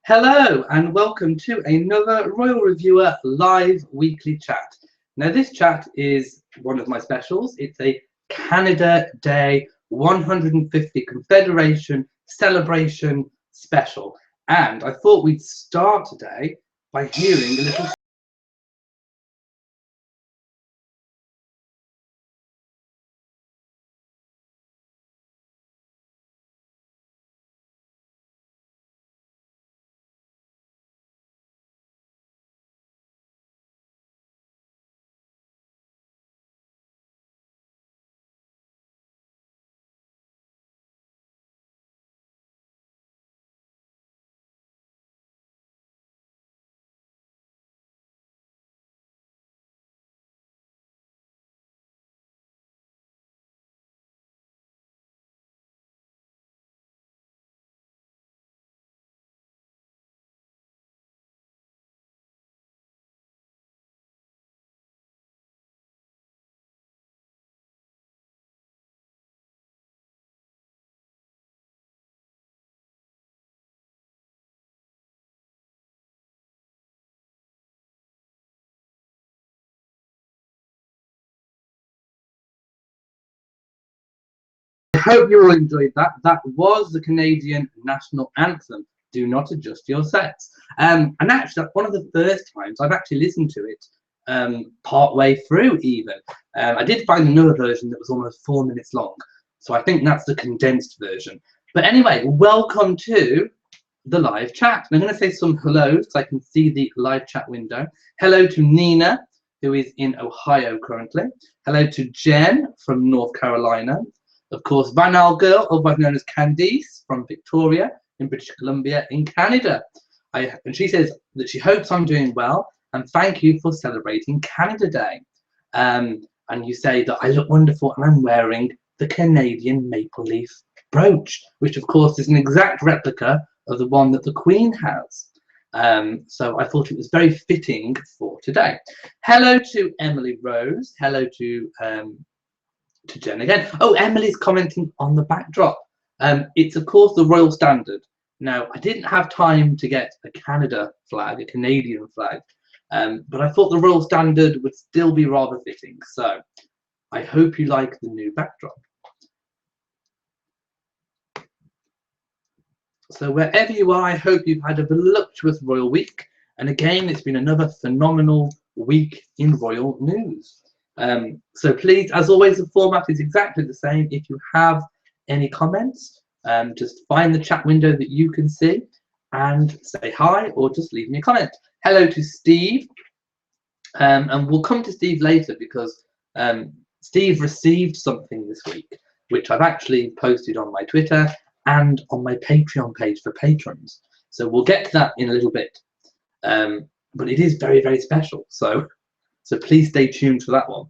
Hello and welcome to another Royal Reviewer live weekly chat. Now this chat is one of my specials. It's a Canada Day 150 Confederation celebration special. And I thought we'd start today by hearing a little I hope you all enjoyed that. That was the Canadian national anthem. Do not adjust your sets. And actually, that's one of the first times I've actually listened to it part way through even. I did find another version that was almost 4 minutes long. So I think that's the condensed version. But anyway, welcome to the live chat. And I'm going to say some hellos so I can see the live chat window. Hello to Nina, who is in Ohio currently. Hello to Jen from North Carolina. Of course, Vanal Girl, otherwise known as Candice, from Victoria in British Columbia in Canada. And she says that she hopes I'm doing well and thank you for celebrating Canada Day. And you say that I look wonderful and I'm wearing the Canadian maple leaf brooch, which of course is an exact replica of the one that the Queen has. So I thought it was very fitting for today. Hello to Emily Rose. Hello to Jen again. Oh, Emily's commenting on the backdrop. It's of course the Royal Standard. Now, I didn't have time to get a Canada flag, a Canadian flag, but I thought the Royal Standard would still be rather fitting. So I hope you like the new backdrop. So wherever you are, I hope you've had a voluptuous Royal Week. And again, it's been another phenomenal week in Royal news. So please, as always, the format is exactly the same. If you have any comments, just find the chat window that you can see and say hi or just leave me a comment. Hello to Steve. And we'll come to Steve later because Steve received something this week, which I've actually posted on my Twitter and on my Patreon page for patrons. So we'll get to that in a little bit. But it is very, very special. So please stay tuned for that one.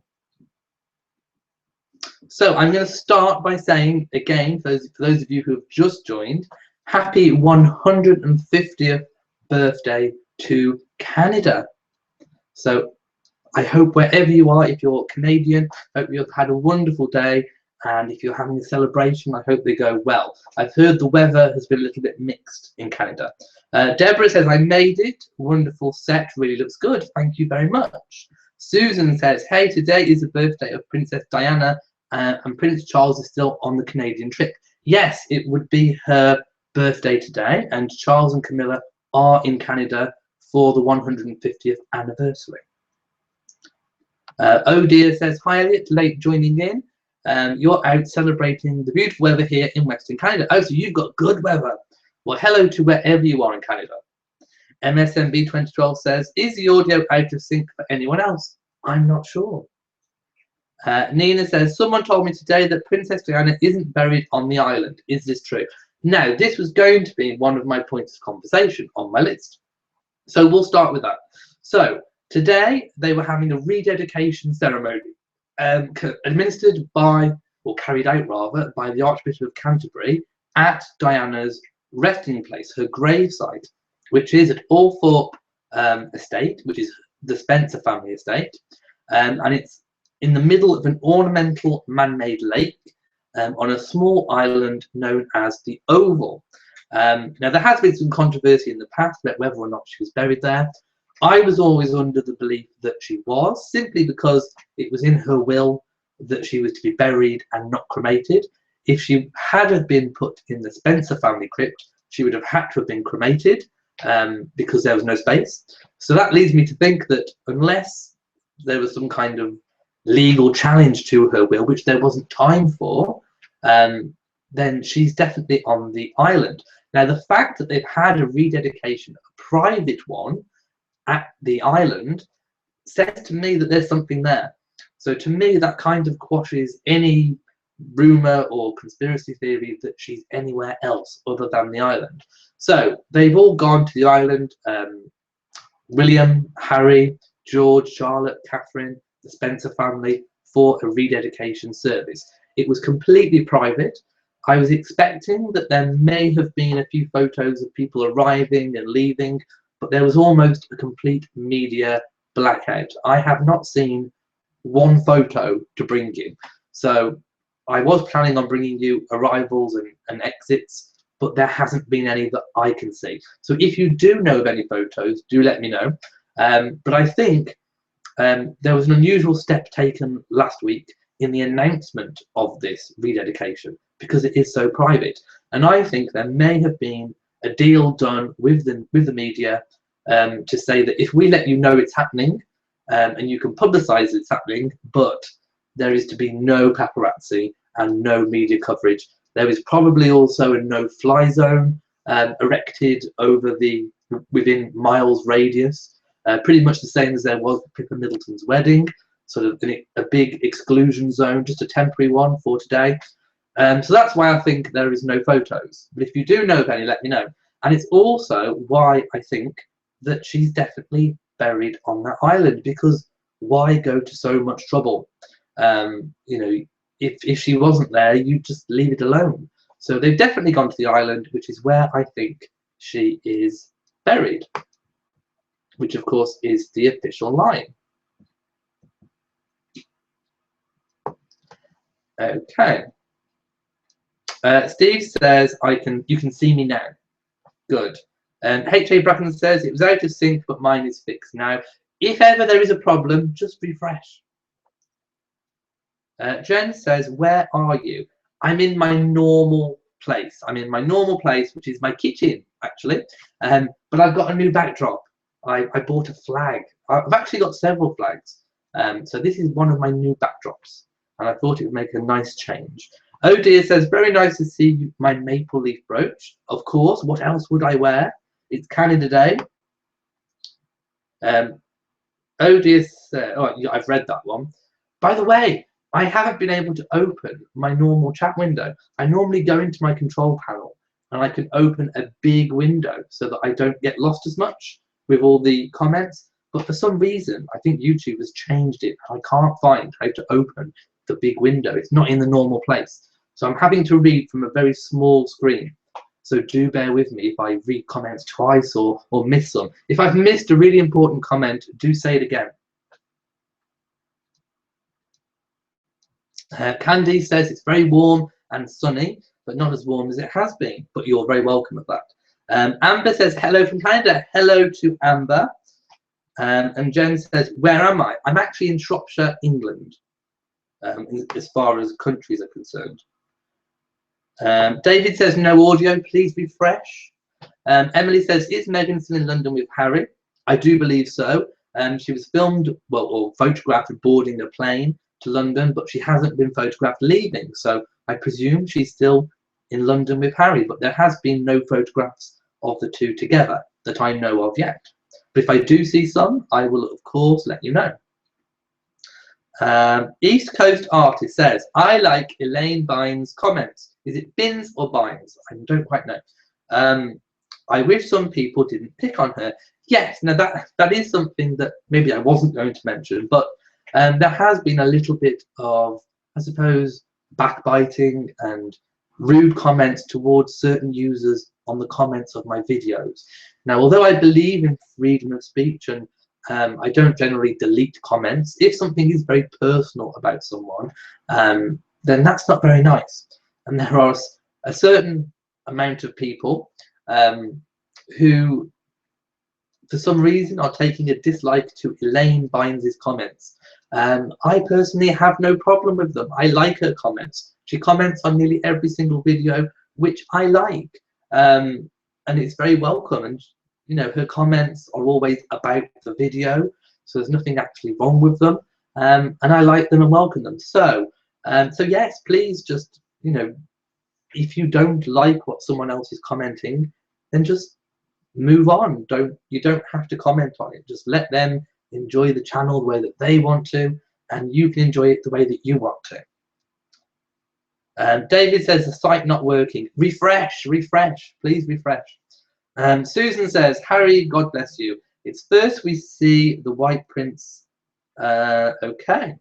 So I'm going to start by saying, again, for those of you who have just joined, happy 150th birthday to Canada. So I hope wherever you are, if you're Canadian, I hope you've had a wonderful day. And if you're having a celebration, I hope they go well. I've heard the weather has been a little bit mixed in Canada. Deborah says, I made it. Wonderful set. Really looks good. Thank you very much. Susan says, hey, today is the birthday of Princess Diana and Prince Charles is still on the Canadian trip. Yes, it would be her birthday today. And Charles and Camilla are in Canada for the 150th anniversary. Oh dear says, hi Elliot, late joining in. You're out celebrating the beautiful weather here in Western Canada. Oh, so you've got good weather. Well, hello to wherever you are in Canada. MSMB 2012 says, is the audio out of sync for anyone else? I'm not sure. Nina says, someone told me today that Princess Diana isn't buried on the island. Is this true? Now, this was going to be one of my points of conversation on my list. So we'll start with that. So today they were having a rededication ceremony administered by, or carried out rather, by the Archbishop of Canterbury at Diana's resting place, her gravesite, which is at Althorpe Estate, which is the Spencer family estate, and it's in the middle of an ornamental man-made lake on a small island known as the Oval. Now, there has been some controversy in the past about whether or not she was buried there. I was always under the belief that she was, simply because it was in her will that she was to be buried and not cremated. If she had have been put in the Spencer family crypt, she would have had to have been cremated because there was no space. So that leads me to think that unless there was some kind of legal challenge to her will, which there wasn't time for, then she's definitely on the island. Now, the fact that they've had a rededication, a private one, at the island says to me that there's something there. So to me, that kind of quashes any rumor or conspiracy theory that she's anywhere else other than the island. So they've all gone to the island. William, Harry, George, Charlotte, Catherine, the Spencer family, for a rededication service. It was completely private. I was expecting that there may have been a few photos of people arriving and leaving, but there was almost a complete media blackout. I have not seen one photo to bring you. So I was planning on bringing you arrivals and exits, but there hasn't been any that I can see. So if you do know of any photos, do let me know. But I think there was an unusual step taken last week in the announcement of this rededication, because it is so private. And I think there may have been a deal done with the media to say that if we let you know it's happening, and you can publicize it's happening, but there is to be no paparazzi and no media coverage. There is probably also a no-fly zone erected over within miles radius, pretty much the same as there was for Pippa Middleton's wedding, sort of a big exclusion zone, just a temporary one for today. So that's why I think there is no photos. But if you do know of any, let me know. And it's also why I think that she's definitely buried on that island, because why go to so much trouble? You know, if she wasn't there, you just leave it alone. So they've definitely gone to the island, which is where I think she is buried, which of course is the official line. Okay. Steve says, you can see me now. Good. H.A. Bracken says, it was out of sync, but mine is fixed now. If ever there is a problem, just refresh. Jen says, where are you? I'm in my normal place. I'm in my normal place, which is my kitchen, actually. But I've got a new backdrop. I bought a flag. I've actually got several flags. So this is one of my new backdrops. And I thought it would make a nice change. Oh dear says, very nice to see my maple leaf brooch. Of course, what else would I wear? It's Canada Day. Oh dear says, oh, yeah, I've read that one. By the way, I haven't been able to open my normal chat window. I normally go into my control panel and I can open a big window so that I don't get lost as much with all the comments. But for some reason, I think YouTube has changed it. I can't find how to open the big window. It's not in the normal place. So I'm having to read from a very small screen. So do bear with me if I read comments twice or miss some. If I've missed a really important comment, do say it again. Candice says it's very warm and sunny, but not as warm as it has been. But you're very welcome at that. Amber says hello from Canada. Hello to Amber. And Jen says, where am I? I'm actually in Shropshire, England, as far as countries are concerned. David says no audio, please refresh. Emily says, is Meghan still in London with Harry? I do believe so. She was filmed, well, or photographed boarding a plane to London, but she hasn't been photographed leaving. So I presume she's still in London with Harry, but there has been no photographs of the two together that I know of yet. But if I do see some, I will of course let you know. East Coast Artist says, I like Elaine Bynes' comments. Is it Bins or Bynes? I don't quite know. I wish some people didn't pick on her. Yes, now that is something that maybe I wasn't going to mention, but there has been a little bit of, I suppose, backbiting and rude comments towards certain users on the comments of my videos. Now, although I believe in freedom of speech and I don't generally delete comments, if something is very personal about someone, then that's not very nice. And there are a certain amount of people who, for some reason, are taking a dislike to Elaine Bynes' comments. I personally have no problem with them. I like her comments. She comments on nearly every single video, which I like, and it's very welcome. And you know, her comments are always about the video, so there's nothing actually wrong with them, and I like them and welcome them. So, so yes, please just, you know, if you don't like what someone else is commenting, then just move on. You don't have to comment on it. Just let them enjoy the channel the way that they want to, and you can enjoy it the way that you want to. David says the site not working. Refresh, please refresh. Susan says, Harry, God bless you. It's first we see the White Prince. Okay.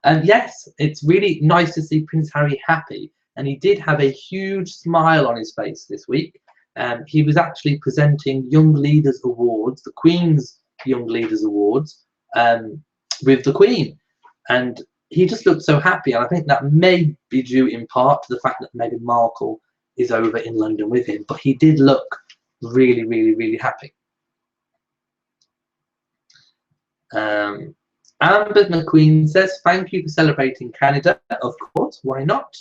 And yes, it's really nice to see Prince Harry happy, and he did have a huge smile on his face this week. He was actually presenting Young Leaders Awards, the Queen's Young Leaders Awards, with the Queen, and he just looked so happy. And I think that may be due in part to the fact that Meghan Markle is over in London with him, but he did look really, really, really happy. Amber McQueen says, thank you for celebrating Canada. Of course, why not?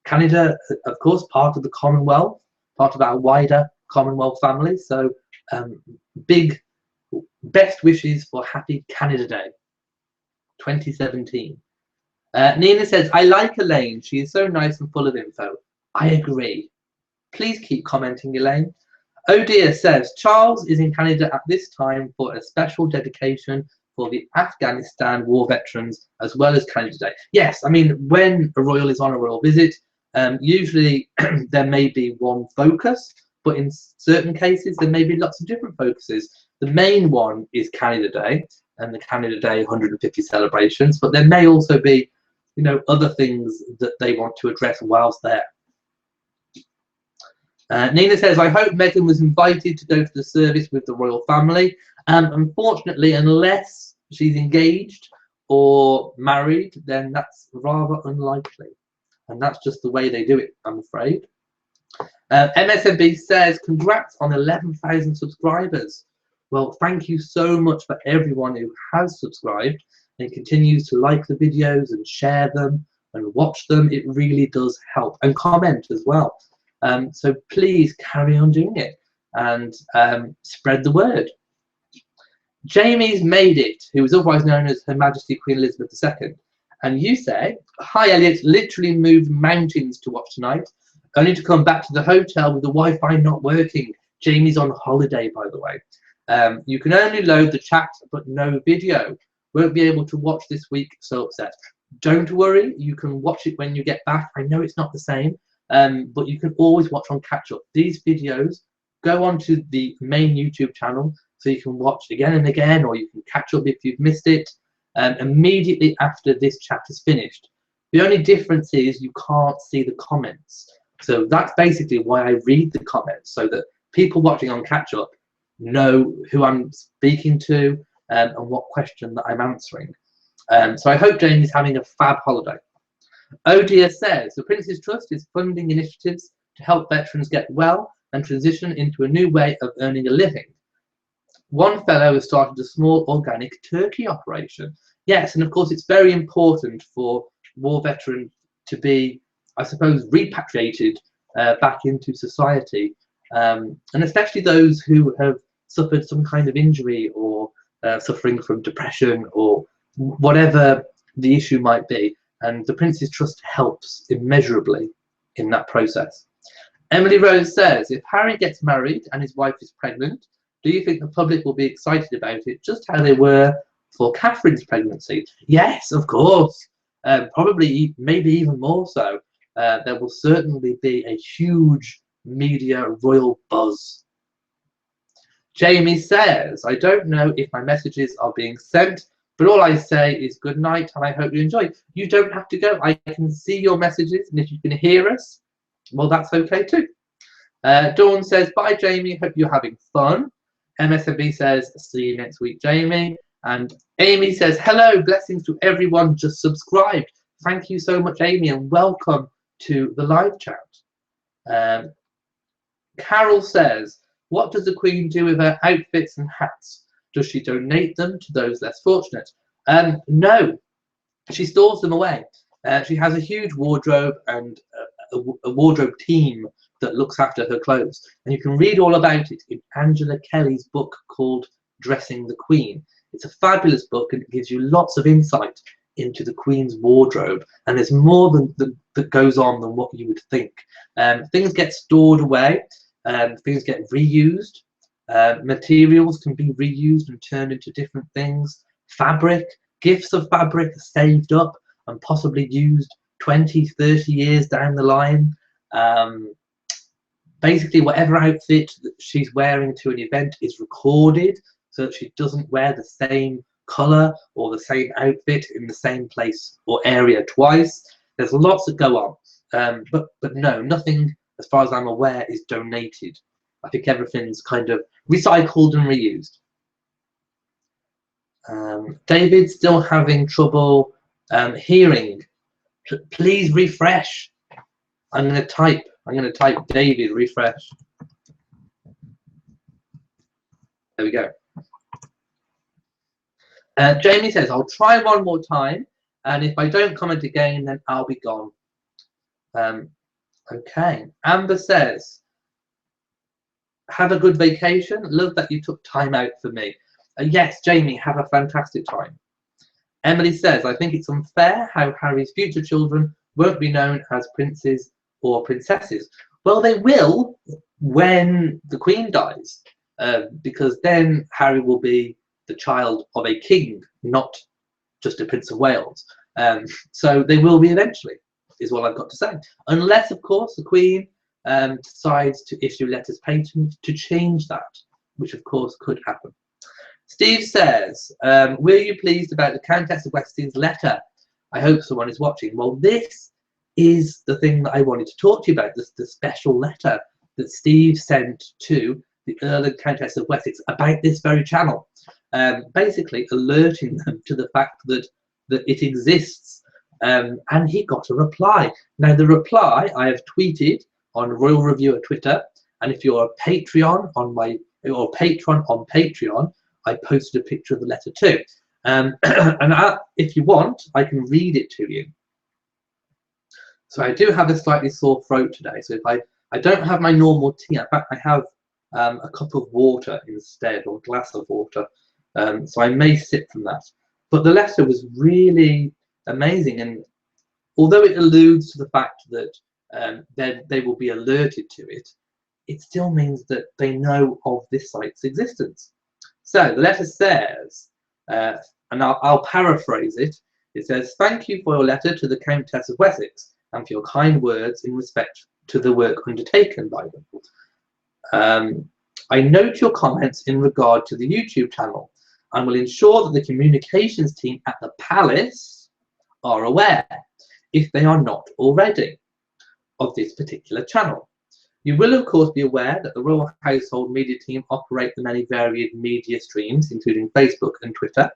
Canada, of course, part of the Commonwealth, part of our wider Commonwealth family. So big best wishes for Happy Canada Day 2017. Nina says, I like Elaine. She is so nice and full of info. I agree. Please keep commenting, Elaine. Oh dear says, Charles is in Canada at this time for a special dedication for the Afghanistan war veterans, as well as Canada Day. Yes, I mean, when a royal is on a royal visit, usually there may be one focus, but in certain cases there may be lots of different focuses. The main one is Canada Day and the Canada Day 150 celebrations, but there may also be, you know, other things that they want to address whilst there. Nina says, I hope Meghan was invited to go to the service with the royal family. Unfortunately, unless she's engaged or married, then that's rather unlikely. And that's just the way they do it, I'm afraid. MSNB says, congrats on 11,000 subscribers. Well, thank you so much for everyone who has subscribed and continues to like the videos and share them and watch them. It really does help, and comment as well. So please carry on doing it and spread the word. Jamie's made it, who is otherwise known as Her Majesty Queen Elizabeth II. And you say, hi Elliot, literally moved mountains to watch tonight, only to come back to the hotel with the Wi-Fi not working. Jamie's on holiday, by the way. You can only load the chat, but no video. Won't be able to watch this week, so upset. Don't worry, you can watch it when you get back. I know it's not the same, but you can always watch on catch up. These videos go onto the main YouTube channel, so you can watch again and again, or you can catch up if you've missed it immediately after this chat is finished. The only difference is you can't see the comments. So that's basically why I read the comments, so that people watching on catch up know who I'm speaking to and what question that I'm answering. So I hope Jamie's having a fab holiday. Oh dear says, the Prince's Trust is funding initiatives to help veterans get well and transition into a new way of earning a living. One fellow has started a small organic turkey operation. Yes, and of course it's very important for war veterans to be, I suppose, repatriated back into society, and especially those who have suffered some kind of injury or suffering from depression or whatever the issue might be. And the Prince's Trust helps immeasurably in that process. Emily Rose says, if Harry gets married and his wife is pregnant, do you think the public will be excited about it, just how they were for Catherine's pregnancy? Yes, of course. Probably, maybe even more so. There will certainly be a huge media royal buzz. Jamie says, I don't know if my messages are being sent, but all I say is good night and I hope you enjoy. You don't have to go. I can see your messages, and if you can hear us, well, that's okay too. Dawn says, bye Jamie, hope you're having fun. MSNB says, see you next week, Jamie. And Amy says, hello, blessings to everyone just subscribed. Thank you so much, Amy, and welcome to the live chat. Um, Carol says, what does the Queen do with her outfits and hats? Does she donate them to those less fortunate? No, she stores them away. She has a huge wardrobe and a wardrobe team that looks after her clothes. And you can read all about it in Angela Kelly's book called Dressing the Queen. It's a fabulous book and it gives you lots of insight into the Queen's wardrobe. And there's more that goes on than what you would think. Things get stored away, things get reused. Materials can be reused and turned into different things. Fabric, gifts of fabric are saved up and possibly used 20, 30 years down the line. Basically, whatever outfit that she's wearing to an event is recorded so that she doesn't wear the same colour or the same outfit in the same place or area twice. There's lots that go on. But no, nothing, as far as I'm aware, is donated. I think everything's kind of recycled and reused. David's still having trouble hearing. Please refresh. I'm going to type David, refresh. There we go. Jamie says, I'll try one more time, and if I don't comment again, then I'll be gone. Okay. Amber says, have a good vacation. Love that you took time out for me. Yes, Jamie, have a fantastic time. Emily says, I think it's unfair how Harry's future children won't be known as princes or princesses. Well, they will when the Queen dies, because then Harry will be the child of a king, not just a Prince of Wales. So they will be eventually, is what I've got to say. Unless, of course, the Queen decides to issue letters patent to change that, which, of course, could happen. Steve says, were you pleased about the Countess of Weston's letter? I hope someone is watching. Well, this is the thing that I wanted to talk to you about, the special letter that Steve sent to the Earl and Countess of Wessex about this very channel, basically alerting them to the fact that it exists, and he got a reply. Now, the reply I have tweeted on Royal Reviewer Twitter, and if you're a Patreon or patron on Patreon, I posted a picture of the letter too. If you want, I can read it to you. So I do have a slightly sore throat today. So if I don't have my normal tea, in fact, I have a cup of water instead, or a glass of water. So I may sip from that. But the letter was really amazing. And although it alludes to the fact that they will be alerted to it, it still means that they know of this site's existence. So the letter says, and I'll paraphrase it, it says, thank you for your letter to the Countess of Wessex and for your kind words in respect to the work undertaken by them. I note your comments in regard to the YouTube channel and will ensure that the communications team at the Palace are aware, if they are not already, of this particular channel. You will, of course, be aware that the Royal Household Media Team operate the many varied media streams, including Facebook and Twitter.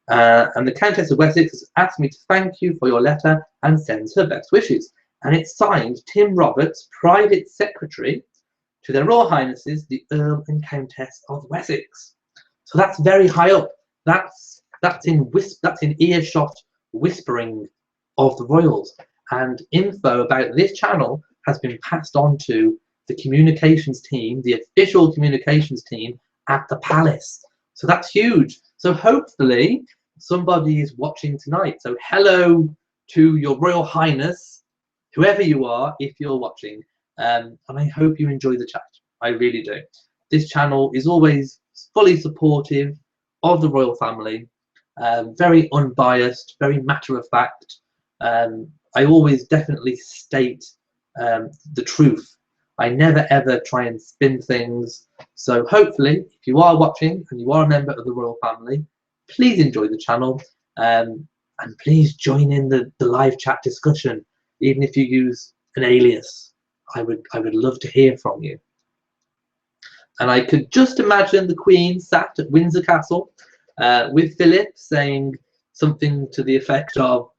And the Countess of Wessex has asked me to thank you for your letter and sends her best wishes. And it's signed Tim Roberts, Private Secretary to their Royal Highnesses, the Earl and Countess of Wessex. So that's very high up. That's in earshot whispering of the royals. And info about this channel has been passed on to the communications team, the official communications team at the Palace. So that's huge. So hopefully somebody is watching tonight. So hello to your Royal Highness, whoever you are, if you're watching. And I hope you enjoy the chat. I really do. This channel is always fully supportive of the royal family, very unbiased, very matter of fact. I always definitely state the truth. I never ever try and spin things. So hopefully, if you are watching and you are a member of the royal family, please enjoy the channel, and please join in the live chat discussion, even if you use an alias. I would love to hear from you. And I could just imagine the Queen sat at Windsor Castle with Philip saying something to the effect of,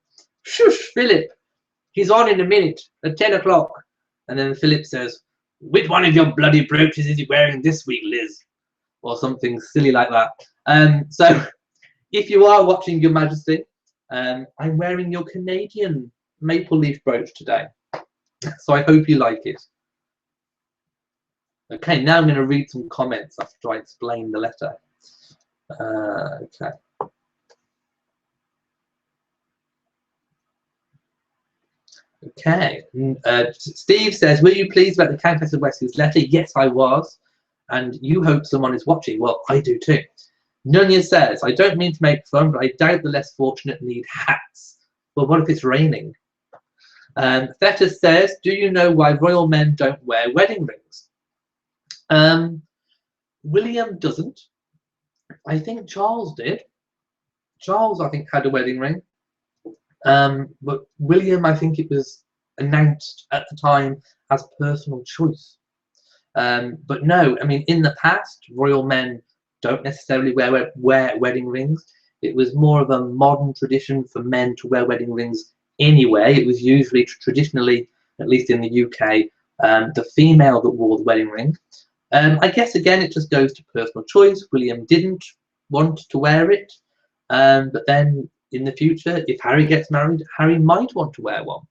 "Shush, Philip, he's on in a minute at 10 o'clock. And then Philip says, which one of your bloody brooches is he wearing this week, Liz? Or something silly like that. So if you are watching, Your Majesty, I'm wearing your Canadian maple leaf brooch today. So I hope you like it. Okay, now I'm going to read some comments after I explain the letter. Okay. Okay. Steve says, were you pleased about the Countess of Wessex letter? Yes, I was. And you hope someone is watching. Well, I do too. Nunya says, I don't mean to make fun, but I doubt the less fortunate need hats. Well, what if it's raining? Thetis says, do you know why royal men don't wear wedding rings? William doesn't. I think Charles did. Charles, I think, had a wedding ring. But William, I think it was announced at the time as personal choice. But no, I mean, in the past, royal men don't necessarily wear wedding rings. It was more of a modern tradition for men to wear wedding rings anyway. It was usually traditionally, at least in the UK, the female that wore the wedding ring. I guess, again, it just goes to personal choice. William didn't want to wear it. But then in the future, if Harry gets married, Harry might want to wear one.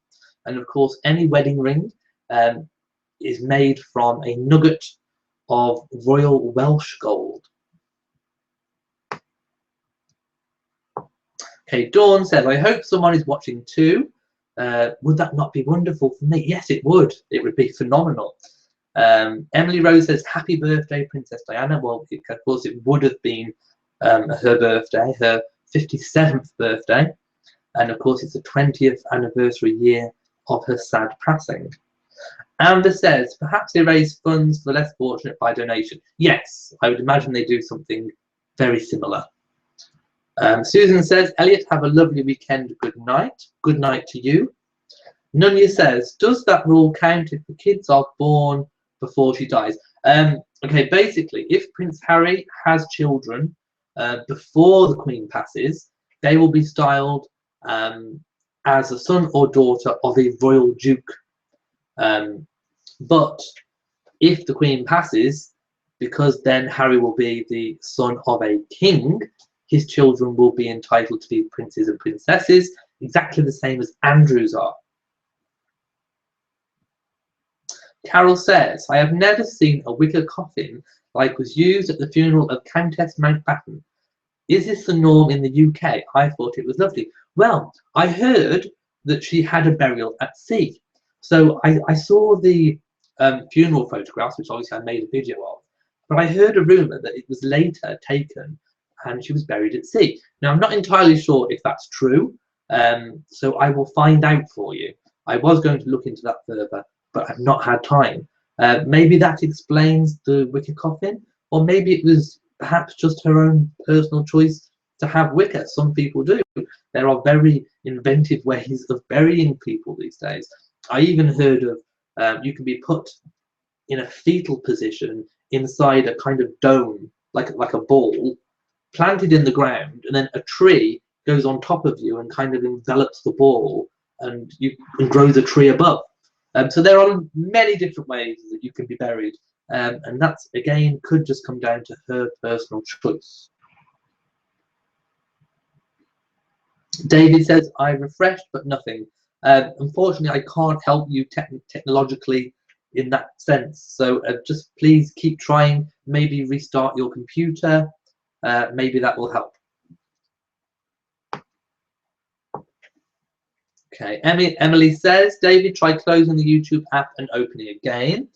And of course, any wedding ring is made from a nugget of royal Welsh gold. Okay, Dawn says, I hope someone is watching too. Would that not be wonderful for me? Yes, it would. It would be phenomenal. Emily Rose says, happy birthday, Princess Diana. Well, of course, it would have been her birthday, her 57th birthday. And of course, it's the 20th anniversary year of her sad passing. Amber says, perhaps they raise funds for the less fortunate by donation. Yes, I would imagine they do something very similar. Susan says, Elliot, have a lovely weekend. Good night. Good night to you. Nunya says, does that rule count if the kids are born before she dies? Okay, basically, if Prince Harry has children before the Queen passes, they will be styled as a son or daughter of a royal duke. But if the Queen passes, because then Harry will be the son of a king, his children will be entitled to be princes and princesses, exactly the same as Andrew's are. Carol says, I have never seen a wicker coffin like was used at the funeral of Countess Mountbatten. Is this the norm in the UK? I thought it was lovely. Well, I heard that she had a burial at sea. So I saw the funeral photographs, which obviously I made a video of, but I heard a rumour that it was later taken and she was buried at sea. Now, I'm not entirely sure if that's true, so I will find out for you. I was going to look into that further, but I've not had time. Maybe that explains the wicker coffin, or maybe it was perhaps just her own personal choice to have wicker. Some people do. There are very inventive ways of burying people these days. I even heard of you can be put in a fetal position inside a kind of dome, like a ball, planted in the ground, and then a tree goes on top of you and kind of envelops the ball, and you can grow the tree above. So there are many different ways that you can be buried, and that's, again, could just come down to her personal choice. David says, I refreshed, but nothing. Unfortunately, I can't help you technologically in that sense. So just please keep trying. Maybe restart your computer. Maybe that will help. Okay, Emily says, David, try closing the YouTube app and opening again.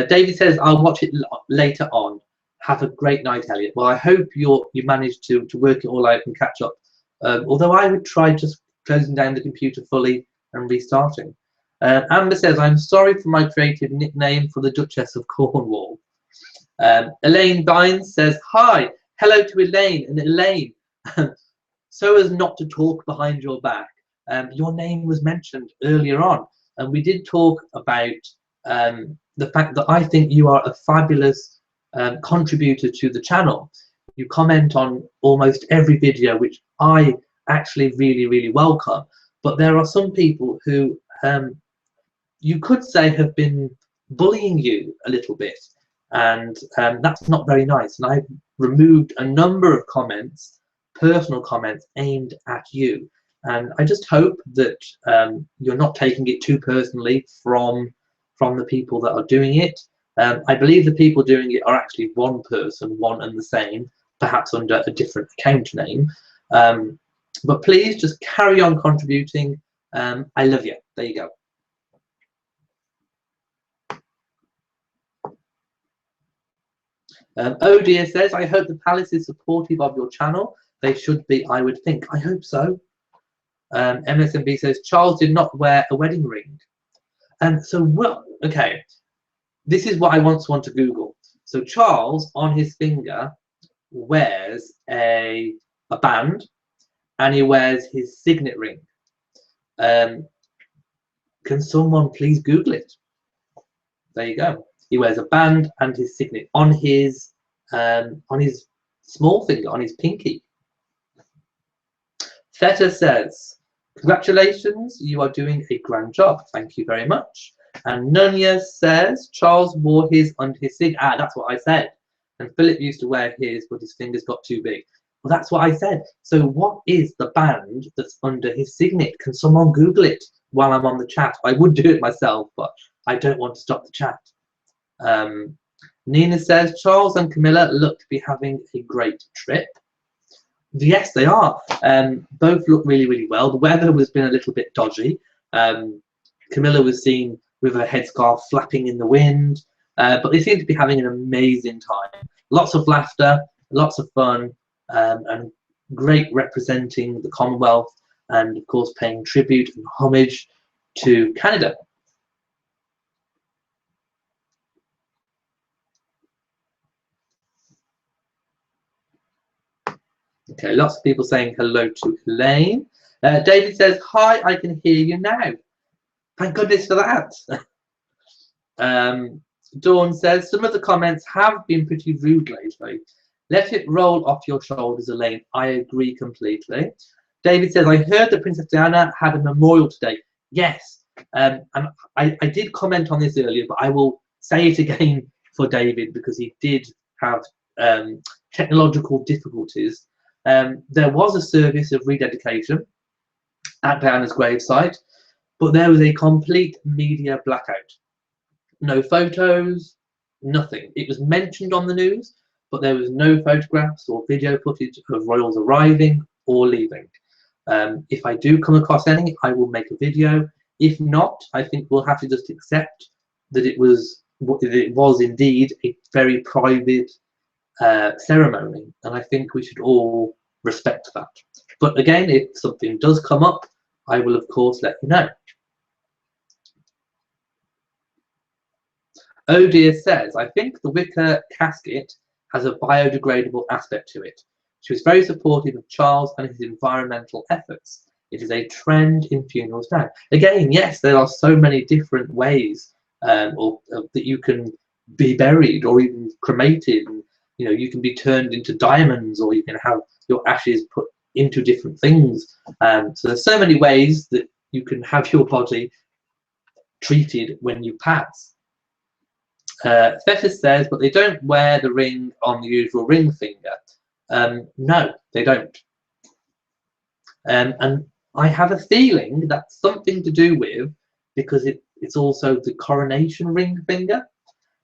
David says, I'll watch it later on. Have a great night, Elliot. Well, I hope you managed to work it all out and catch up. Although I would try just closing down the computer fully and restarting. Amber says, I'm sorry for my creative nickname for the Duchess of Cornwall. Elaine Bynes says, hi, hello to Elaine. And Elaine, so as not to talk behind your back, your name was mentioned earlier on, and we did talk about the fact that I think you are a fabulous contributor to the channel. You comment on almost every video, which I actually really, really welcome. But there are some people who you could say have been bullying you a little bit, and that's not very nice. And I've removed a number of comments, personal comments aimed at you, and I just hope that you're not taking it too personally from the people that are doing it. I believe the people doing it are actually one person, one and the same, perhaps under a different account name. But please just carry on contributing. I love you. There you go. Oh dear says, I hope the palace is supportive of your channel. They should be, I would think. I hope so. MSMB says, Charles did not wear a wedding ring. So, well, okay, this is what I once want to Google. So Charles, on his finger, wears a band, and he wears his signet ring. Can someone please Google it? There you go. He wears a band and his signet on his small finger, on his pinky. Theta says, congratulations, you are doing a grand job. Thank you very much. And Nunya says, Charles wore his under his signet. Ah, that's what I said. And Philip used to wear his, but his fingers got too big. Well, that's what I said. So what is the band that's under his signet? Can someone Google it while I'm on the chat? I would do it myself, but I don't want to stop the chat. Nina says, Charles and Camilla look to be having a great trip. Yes, they are. Both look really, really well. The weather has been a little bit dodgy. Camilla was seen with her headscarf flapping in the wind, but they seem to be having an amazing time. Lots of laughter, lots of fun, and great representing the Commonwealth, and of course paying tribute and homage to Canada. Okay, lots of people saying hello to Elaine. David says, hi, I can hear you now. Thank goodness for that. Dawn says, some of the comments have been pretty rude lately. Let it roll off your shoulders, Elaine. I agree completely. David says, I heard that Princess Diana had a memorial today. Yes, and I did comment on this earlier, but I will say it again for David because he did have technological difficulties. There was a service of rededication at Diana's gravesite, but there was a complete media blackout. No photos, nothing. It was mentioned on the news, but there was no photographs or video footage of royals arriving or leaving. If I do come across any, I will make a video. If not, I think we'll have to just accept that it was indeed a very private ceremony, and I think we should all respect that. But again, if something does come up, I will of course let you know. Oh dear says, I think the wicker casket has a biodegradable aspect to it. She was very supportive of Charles and his environmental efforts. It is a trend in funerals now. Again, yes, there are so many different ways that you can be buried or even cremated. And, you know, you can be turned into diamonds, or you can have your ashes put into different things. So there's so many ways that you can have your body treated when you pass. Fetis says, but they don't wear the ring on the usual ring finger. No, they don't. And I have a feeling that's something to do with, because it's also the coronation ring finger.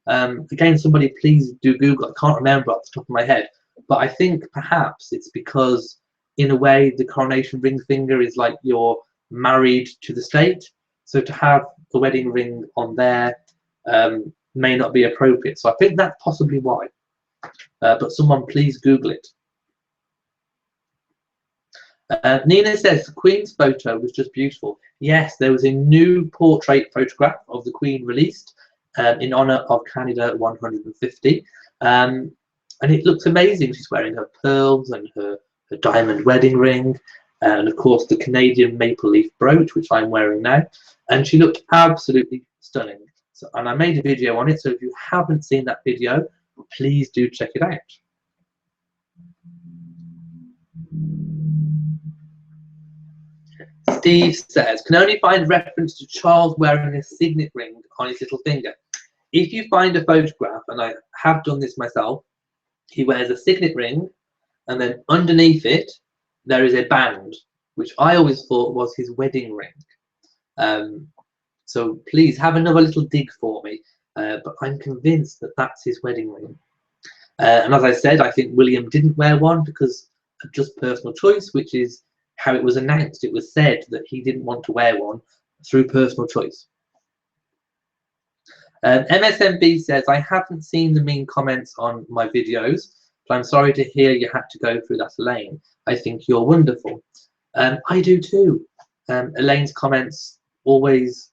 Again, somebody please do Google. I can't remember off the top of my head, but I think perhaps it's because in a way the coronation ring finger is like you're married to the state. So to have the wedding ring on there may not be appropriate. So I think that's possibly why. But someone please Google it. Nina says the Queen's photo was just beautiful. Yes, there was a new portrait photograph of the Queen released in honour of Canada 150, and it looks amazing. She's wearing her pearls and her diamond wedding ring, and of course the Canadian maple leaf brooch, which I'm wearing now, and she looked absolutely stunning. So, and I made a video on it, so if you haven't seen that video, please do check it out. Steve says, can only find reference to Charles wearing a signet ring on his little finger. If you find a photograph, and I have done this myself, he wears a signet ring, and then underneath it there is a band, which I always thought was his wedding ring. So please have another little dig for me, but I'm convinced that that's his wedding ring. And as I said, I think William didn't wear one because of just personal choice, which is how it was announced. It was said that he didn't want to wear one through personal choice. MSMB says, I haven't seen the mean comments on my videos, but I'm sorry to hear you had to go through that, Elaine. I think you're wonderful. I do too. Elaine's comments always,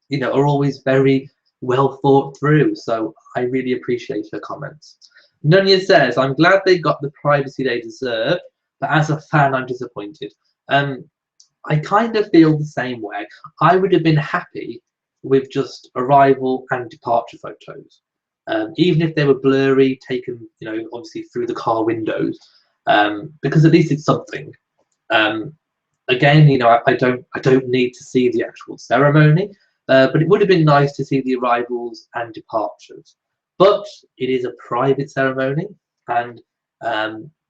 you know, are always very well thought through, so I really appreciate her comments. Nunya says, I'm glad they got the privacy they deserve, but as a fan, I'm disappointed. I kind of feel the same way. I would have been happy with just arrival and departure photos, even if they were blurry, taken, you know, obviously through the car windows, because at least it's something. Again, you know, I don't need to see the actual ceremony, but it would have been nice to see the arrivals and departures. But it is a private ceremony, and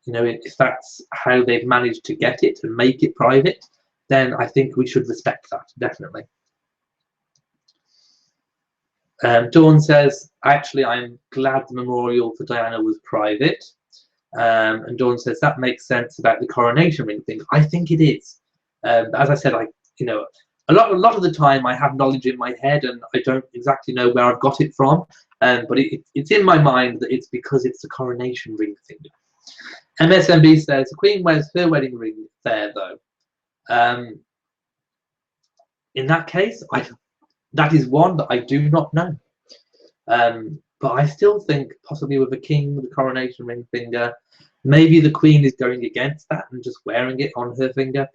you know, if that's how they've managed to get it and make it private, then I think we should respect that, definitely. Dawn says, actually, I'm glad the memorial for Diana was private. And Dawn says, that makes sense about the coronation ring thing. I think it is. As I said, you know, a lot of the time I have knowledge in my head and I don't exactly know where I've got it from. But it's in my mind that it's because it's the coronation ring thing. MSMB says, the Queen wears her wedding ring there, though. In that case, that is one that I do not know. But I still think possibly with the King, the coronation ring finger, maybe the Queen is going against that and just wearing it on her finger.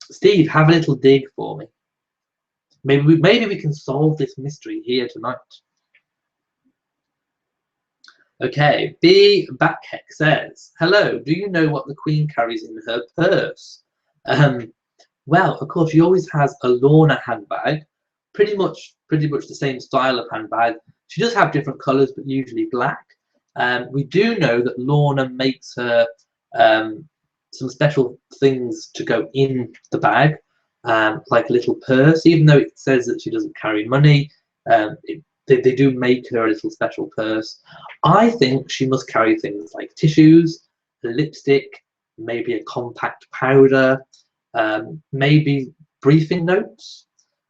Steve, have a little dig for me. Maybe we can solve this mystery here tonight. Okay, B. Backhek says, hello, do you know what the Queen carries in her purse? Well, of course, she always has a Lorna handbag, pretty much the same style of handbag. She does have different colours, but usually black. We do know that Lorna makes her some special things to go in the bag, like a little purse. Even though it says that she doesn't carry money, they do make her a little special purse. I think she must carry things like tissues, a lipstick, maybe a compact powder, maybe briefing notes.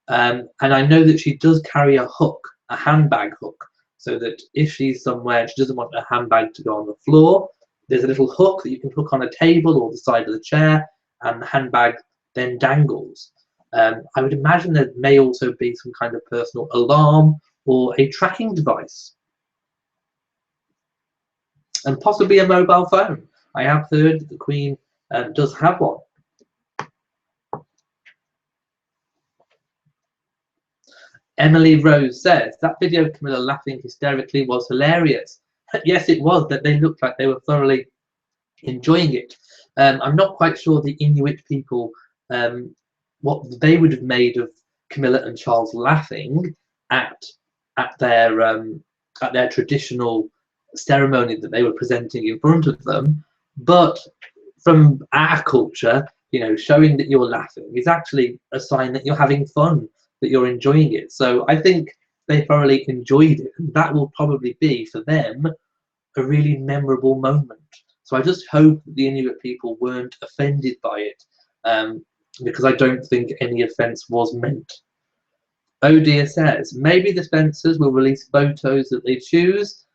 And I know that she does carry a hook, a handbag hook, so that if she's somewhere and she doesn't want her handbag to go on the floor, there's a little hook that you can hook on a table or the side of the chair, and the handbag then dangles. I would imagine there may also be some kind of personal alarm or a tracking device, and possibly a mobile phone. I have heard that the Queen does have one. Emily Rose says, that video of Camilla laughing hysterically was hilarious. Yes, it was. That they looked like they were thoroughly enjoying it. I'm not quite sure the Inuit people, what they would have made of Camilla and Charles laughing at their traditional ceremony that they were presenting in front of them. But from our culture, you know, showing that you're laughing is actually a sign that you're having fun, that you're enjoying it. So I think they thoroughly enjoyed it, and that will probably be for them a really memorable moment. So I just hope the Inuit people weren't offended by it, because I don't think any offence was meant. Oh dear says, maybe the Spencers will release photos that they choose.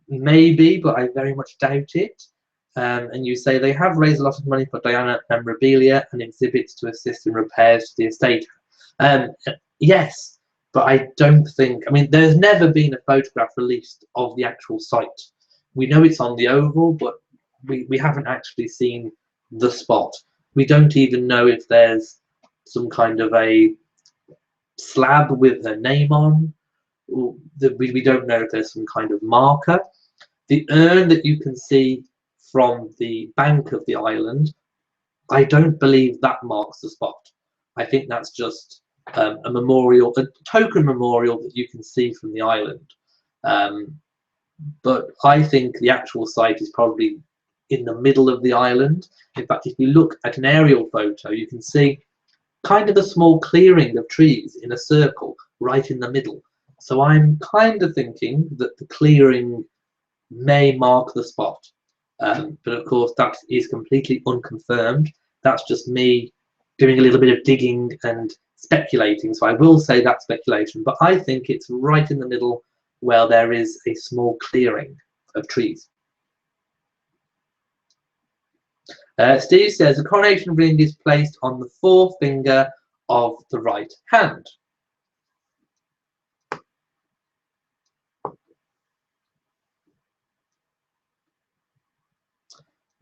Maybe, but I very much doubt it. And you say they have raised a lot of money for Diana memorabilia and exhibits to assist in repairs to the estate. Yes, but I don't think, I mean, there's never been a photograph released of the actual site. We know it's on the Oval, but we haven't actually seen the spot. We don't even know if there's some kind of a slab with her name on. We don't know if there's some kind of marker. The urn that you can see from the bank of the island I don't believe that marks the spot. I think that's just a memorial, a token memorial that you can see from the island. But I think the actual site is probably in the middle of the island. In fact, if you look at an aerial photo, you can see kind of a small clearing of trees in a circle right in the middle. So I'm kind of thinking that the clearing may mark the spot. But of course, that is completely unconfirmed. That's just me doing a little bit of digging and speculating. So I will say that's speculation, but I think it's right in the middle where there is a small clearing of trees. Steve says the coronation ring is placed on the forefinger of the right hand.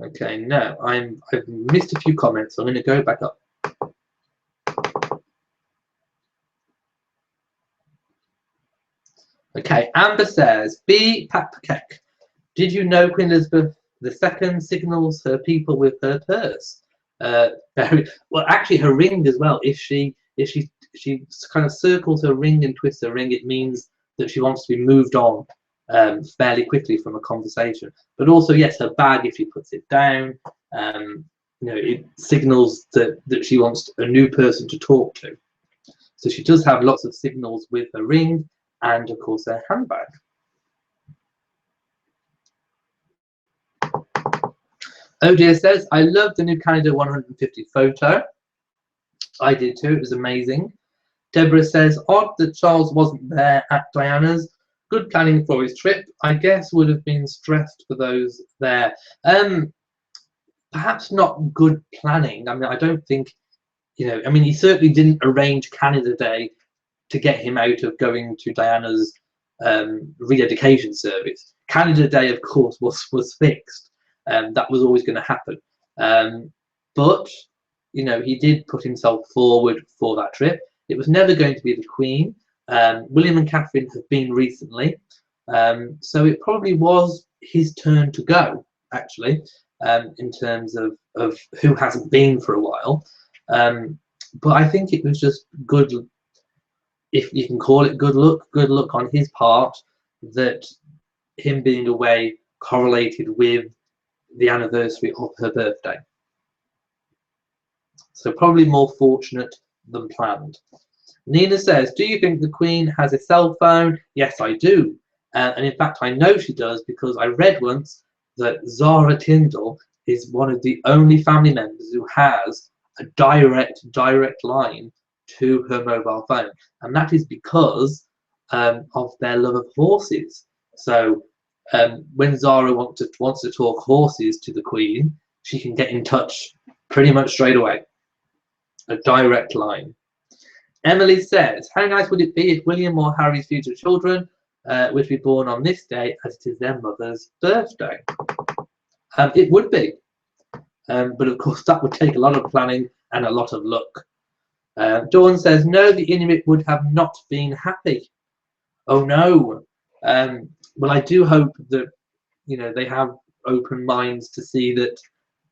Okay, now I've missed a few comments, so I'm going to go back up. Okay, Amber says, B. Papkek, did you know Queen Elizabeth II signals her people with her purse? Very well, actually, her ring as well. If she kind of circles her ring and twists her ring, it means that she wants to be moved on fairly quickly from a conversation. But also, yes, her bag, if she puts it down, you know, it signals that she wants a new person to talk to. So she does have lots of signals with her ring and, of course, her handbag. Oh dear says, I love the new Canada 150 photo. I did too, it was amazing. Deborah says, odd that Charles wasn't there at Diana's. Good planning for his trip. I guess would have been stressed for those there. Perhaps not good planning. I mean, I don't think, you know, I mean, he certainly didn't arrange Canada Day to get him out of going to Diana's rededication service. Canada Day, of course, was fixed. That was always going to happen. But, you know, he did put himself forward for that trip. It was never going to be the Queen. William and Catherine have been recently. So it probably was his turn to go, actually, in terms of who hasn't been for a while. But I think it was just good, if you can call it good luck on his part, that him being away correlated with the anniversary of her birthday. So probably more fortunate than planned. Nina says, do you think the Queen has a cell phone? Yes, I do. And in fact, I know she does because I read once that Zara Tyndall is one of the only family members who has a direct line to her mobile phone. And that is because of their love of horses. So when Zara wants to talk horses to the Queen, she can get in touch pretty much straight away. A direct line. Emily says, how nice would it be if William or Harry's future children would be born on this day as it is their mother's birthday? It would be. But of course that would take a lot of planning and a lot of luck. Dawn says, no, the Inuit would have not been happy. Oh no. Well, I do hope that, you know, they have open minds to see that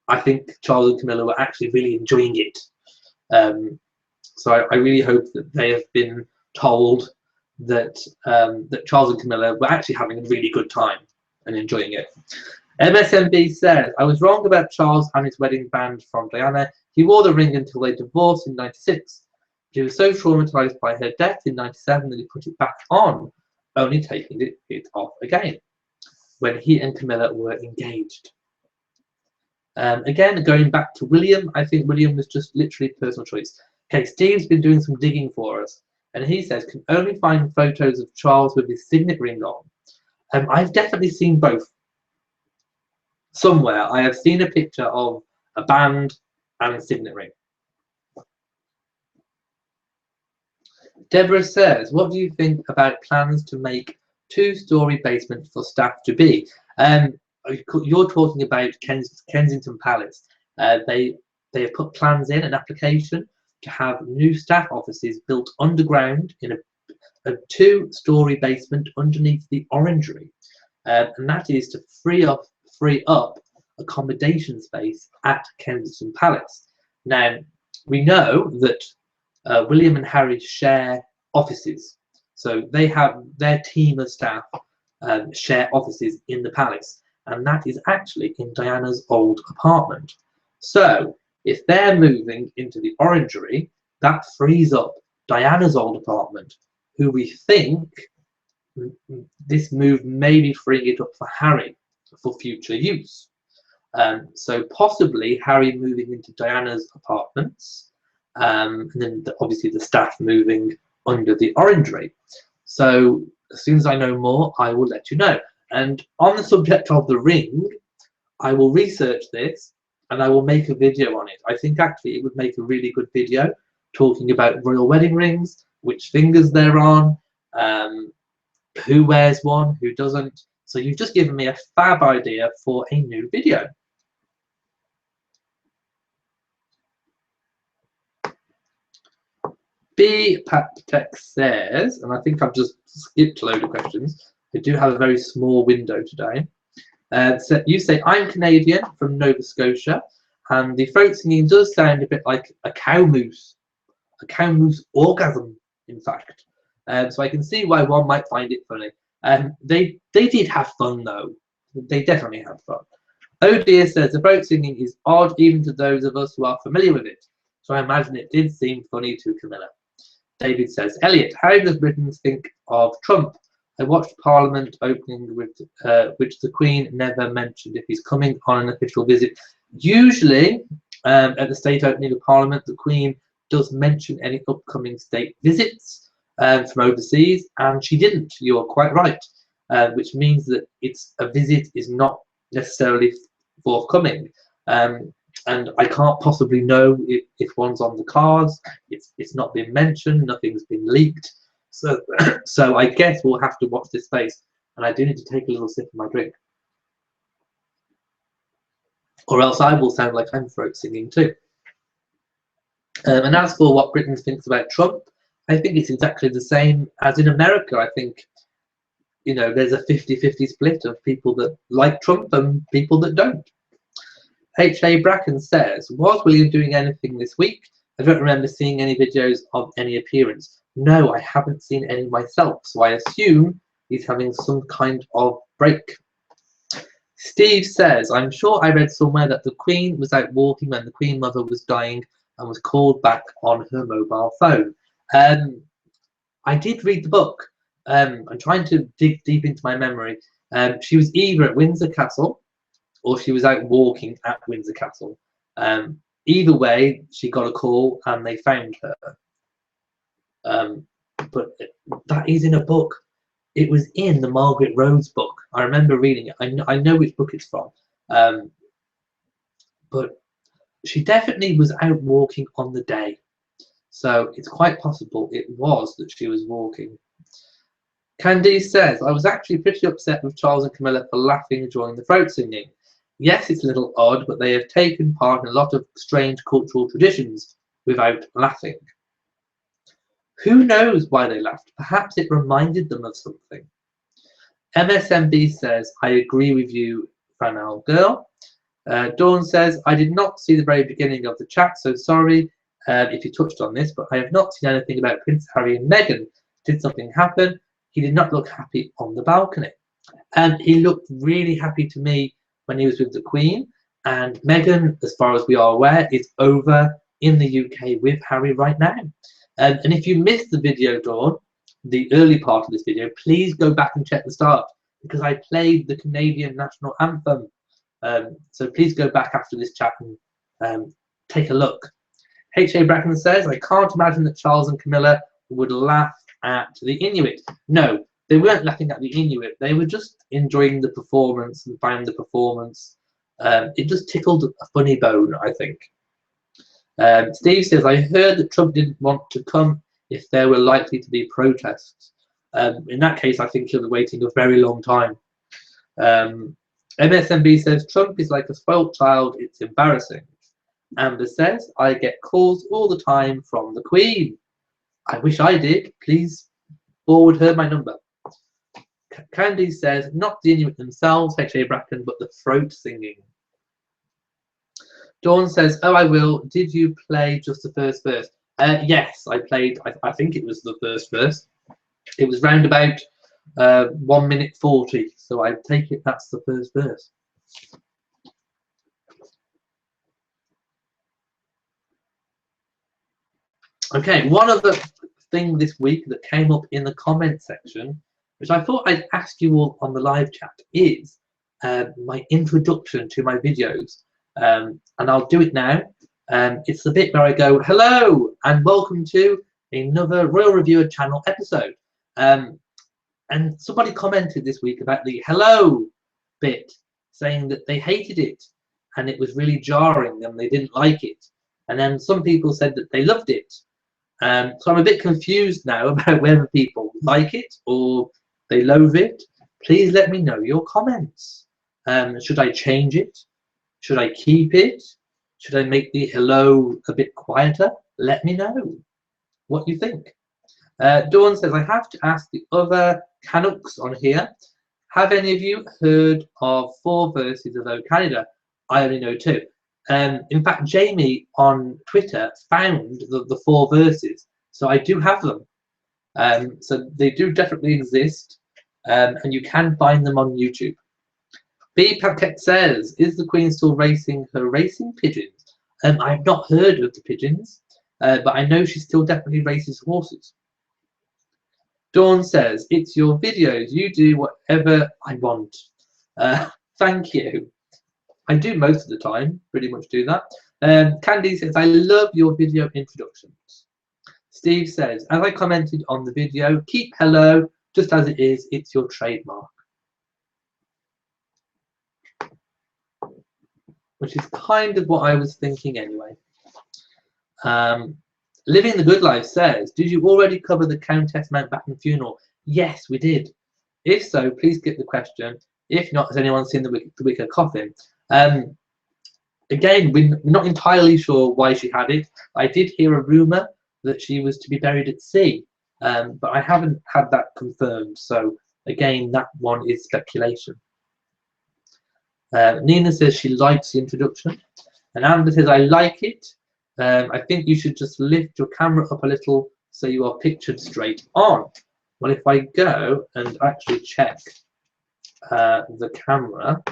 I think Charles and Camilla were actually really enjoying it. So I really hope that they have been told that that Charles and Camilla were actually having a really good time and enjoying it. MSNB says, I was wrong about Charles and his wedding band from Diana. He wore the ring until they divorced in '96. He was so traumatized by her death in '97 that he put it back on, only taking it off again when he and Camilla were engaged. Again, going back to William, I think William was just literally personal choice. Okay, Steve's been doing some digging for us, and he says, can only find photos of Charles with his signet ring on. I've definitely seen both. Somewhere, I have seen a picture of a band and a signet ring. Deborah says, what do you think about plans to make two-story basement for staff to be? You're talking about Kensington Palace. They have put plans in, an application to have new staff offices built underground in a two-story basement underneath the orangery, and that is to free up accommodation space at Kensington Palace. Now, we know that William and Harry share offices, so they have their team of staff share offices in the palace, and that is actually in Diana's old apartment. So if they're moving into the Orangery, that frees up Diana's old apartment, who we think this move may be freeing it up for Harry for future use. So possibly Harry moving into Diana's apartments, and then obviously the staff moving under the Orangery. So as soon as I know more, I will let you know. And on the subject of the ring, I will research this and I will make a video on it. I think actually it would make a really good video talking about royal wedding rings, which fingers they're on, who wears one, who doesn't. So you've just given me a fab idea for a new video. B. Pattek says, and I think I've just skipped a load of questions. I do have a very small window today. So you say, I'm Canadian from Nova Scotia, and the throat singing does sound a bit like a cow moose orgasm, in fact. So I can see why one might find it funny. They did have fun though. They definitely had fun. Oh dear says, the throat singing is odd even to those of us who are familiar with it. So I imagine it did seem funny to Camilla. David says, Elliot, how does Britain think of Trump? I watched Parliament opening with which the Queen never mentioned if he's coming on an official visit. Usually, at the state opening of Parliament, the Queen does mention any upcoming state visits from overseas, and she didn't. You are quite right, which means that a visit is not necessarily forthcoming. And I can't possibly know if one's on the cards. It's not been mentioned, nothing's been leaked. So, so I guess we'll have to watch this space. And I do need to take a little sip of my drink, or else I will sound like I'm throat singing too. And as for what Britain thinks about Trump, I think it's exactly the same as in America. I think, you know, there's a 50-50 split of people that like Trump and people that don't. H.A. Bracken says, was William doing anything this week? I don't remember seeing any videos of any appearance. No, I haven't seen any myself, so I assume he's having some kind of break. Steve says, I'm sure I read somewhere that the Queen was out walking when the Queen Mother was dying and was called back on her mobile phone. I did read the book. I'm trying to dig deep into my memory. She was either at Windsor Castle or she was out walking at Windsor Castle. Either way, she got a call and they found her. But that is in a book. It was in the Margaret Rhodes book. I remember reading it. I know which book it's from. But she definitely was out walking on the day. So it's quite possible it was that she was walking. Candice says, I was actually pretty upset with Charles and Camilla for laughing during the throat singing. Yes, it's a little odd, but they have taken part in a lot of strange cultural traditions without laughing. Who knows why they laughed? Perhaps it reminded them of something. MSMB says, I agree with you, Franel girl. Dawn says, I did not see the very beginning of the chat, so sorry if you touched on this, but I have not seen anything about Prince Harry and Meghan. Did something happen? He did not look happy on the balcony. He looked really happy to me when he was with the Queen, and Meghan, as far as we are aware, is over in the UK with Harry right now. And if you missed the video, Dawn, the early part of this video, please go back and check the start, because I played the Canadian national anthem. So please go back after this chat and take a look. H.A. Bracken says, I can't imagine that Charles and Camilla would laugh at the Inuit. No, they weren't laughing at the Inuit. They were just enjoying the performance and found the performance. It just tickled a funny bone, I think. Steve says, I heard that Trump didn't want to come if there were likely to be protests. In that case, I think he'll be waiting a very long time. MSMB says, Trump is like a spoilt child. It's embarrassing. Amber says, I get calls all the time from the Queen. I wish I did. Please forward her my number. Candice says, not the Inuit themselves, H.A. Bracken, but the throat singing. Dawn says, "Oh, I will. Did you play just the first verse?" Yes, I played. I think it was the first verse. It was round about 1 minute 40. So I take it that's the first verse. Okay, one other thing this week that came up in the comment section, which I thought I'd ask you all on the live chat, is my introduction to my videos. And I'll do it now. It's the bit where I go, hello, and welcome to another Royal Reviewer channel episode. And somebody commented this week about the hello bit, saying that they hated it and it was really jarring and they didn't like it. And then some people said that they loved it. So I'm a bit confused now about whether people like it or they loathe it. Please let me know your comments. Should I change it? Should I keep it? Should I make the hello a bit quieter? Let me know what you think. Dawn says, I have to ask the other Canucks on here, have any of you heard of 4 verses of O Canada? I only know 2. In fact, Jamie on Twitter found the 4 verses, so I do have them. So they do definitely exist, and you can find them on YouTube. B. Paquette says, is the Queen still racing her racing pigeons? I've not heard of the pigeons, but I know she still definitely races horses. Dawn says, it's your videos. You do whatever I want. Thank you. I do most of the time, pretty much do that. Candice says, I love your video introductions. Steve says, as I commented on the video, keep hello just as it is. It's your trademark. Which is kind of what I was thinking anyway. Living the Good Life says, did you already cover the Countess Mountbatten funeral? Yes, we did. If so, please skip the question. If not, has anyone seen the wicker coffin? Again, we're not entirely sure why she had it. I did hear a rumour that she was to be buried at sea, but I haven't had that confirmed. So again, that one is speculation. Nina says she likes the introduction. And Amber says, I like it. I think you should just lift your camera up a little so you are pictured straight on. Well, if I go and actually check the camera,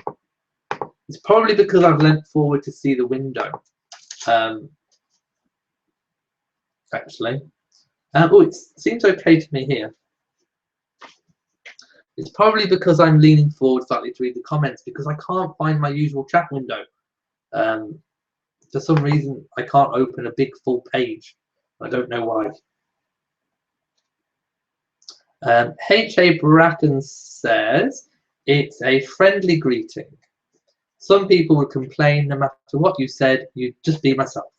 it's probably because I've leant forward to see the window. Actually. Oh, it seems okay to me here. It's probably because I'm leaning forward slightly to read the comments because I can't find my usual chat window. For some reason, I can't open a big full page. I don't know why. H.A. Bracken says, it's a friendly greeting. Some people would complain no matter what you said, you'd just be myself.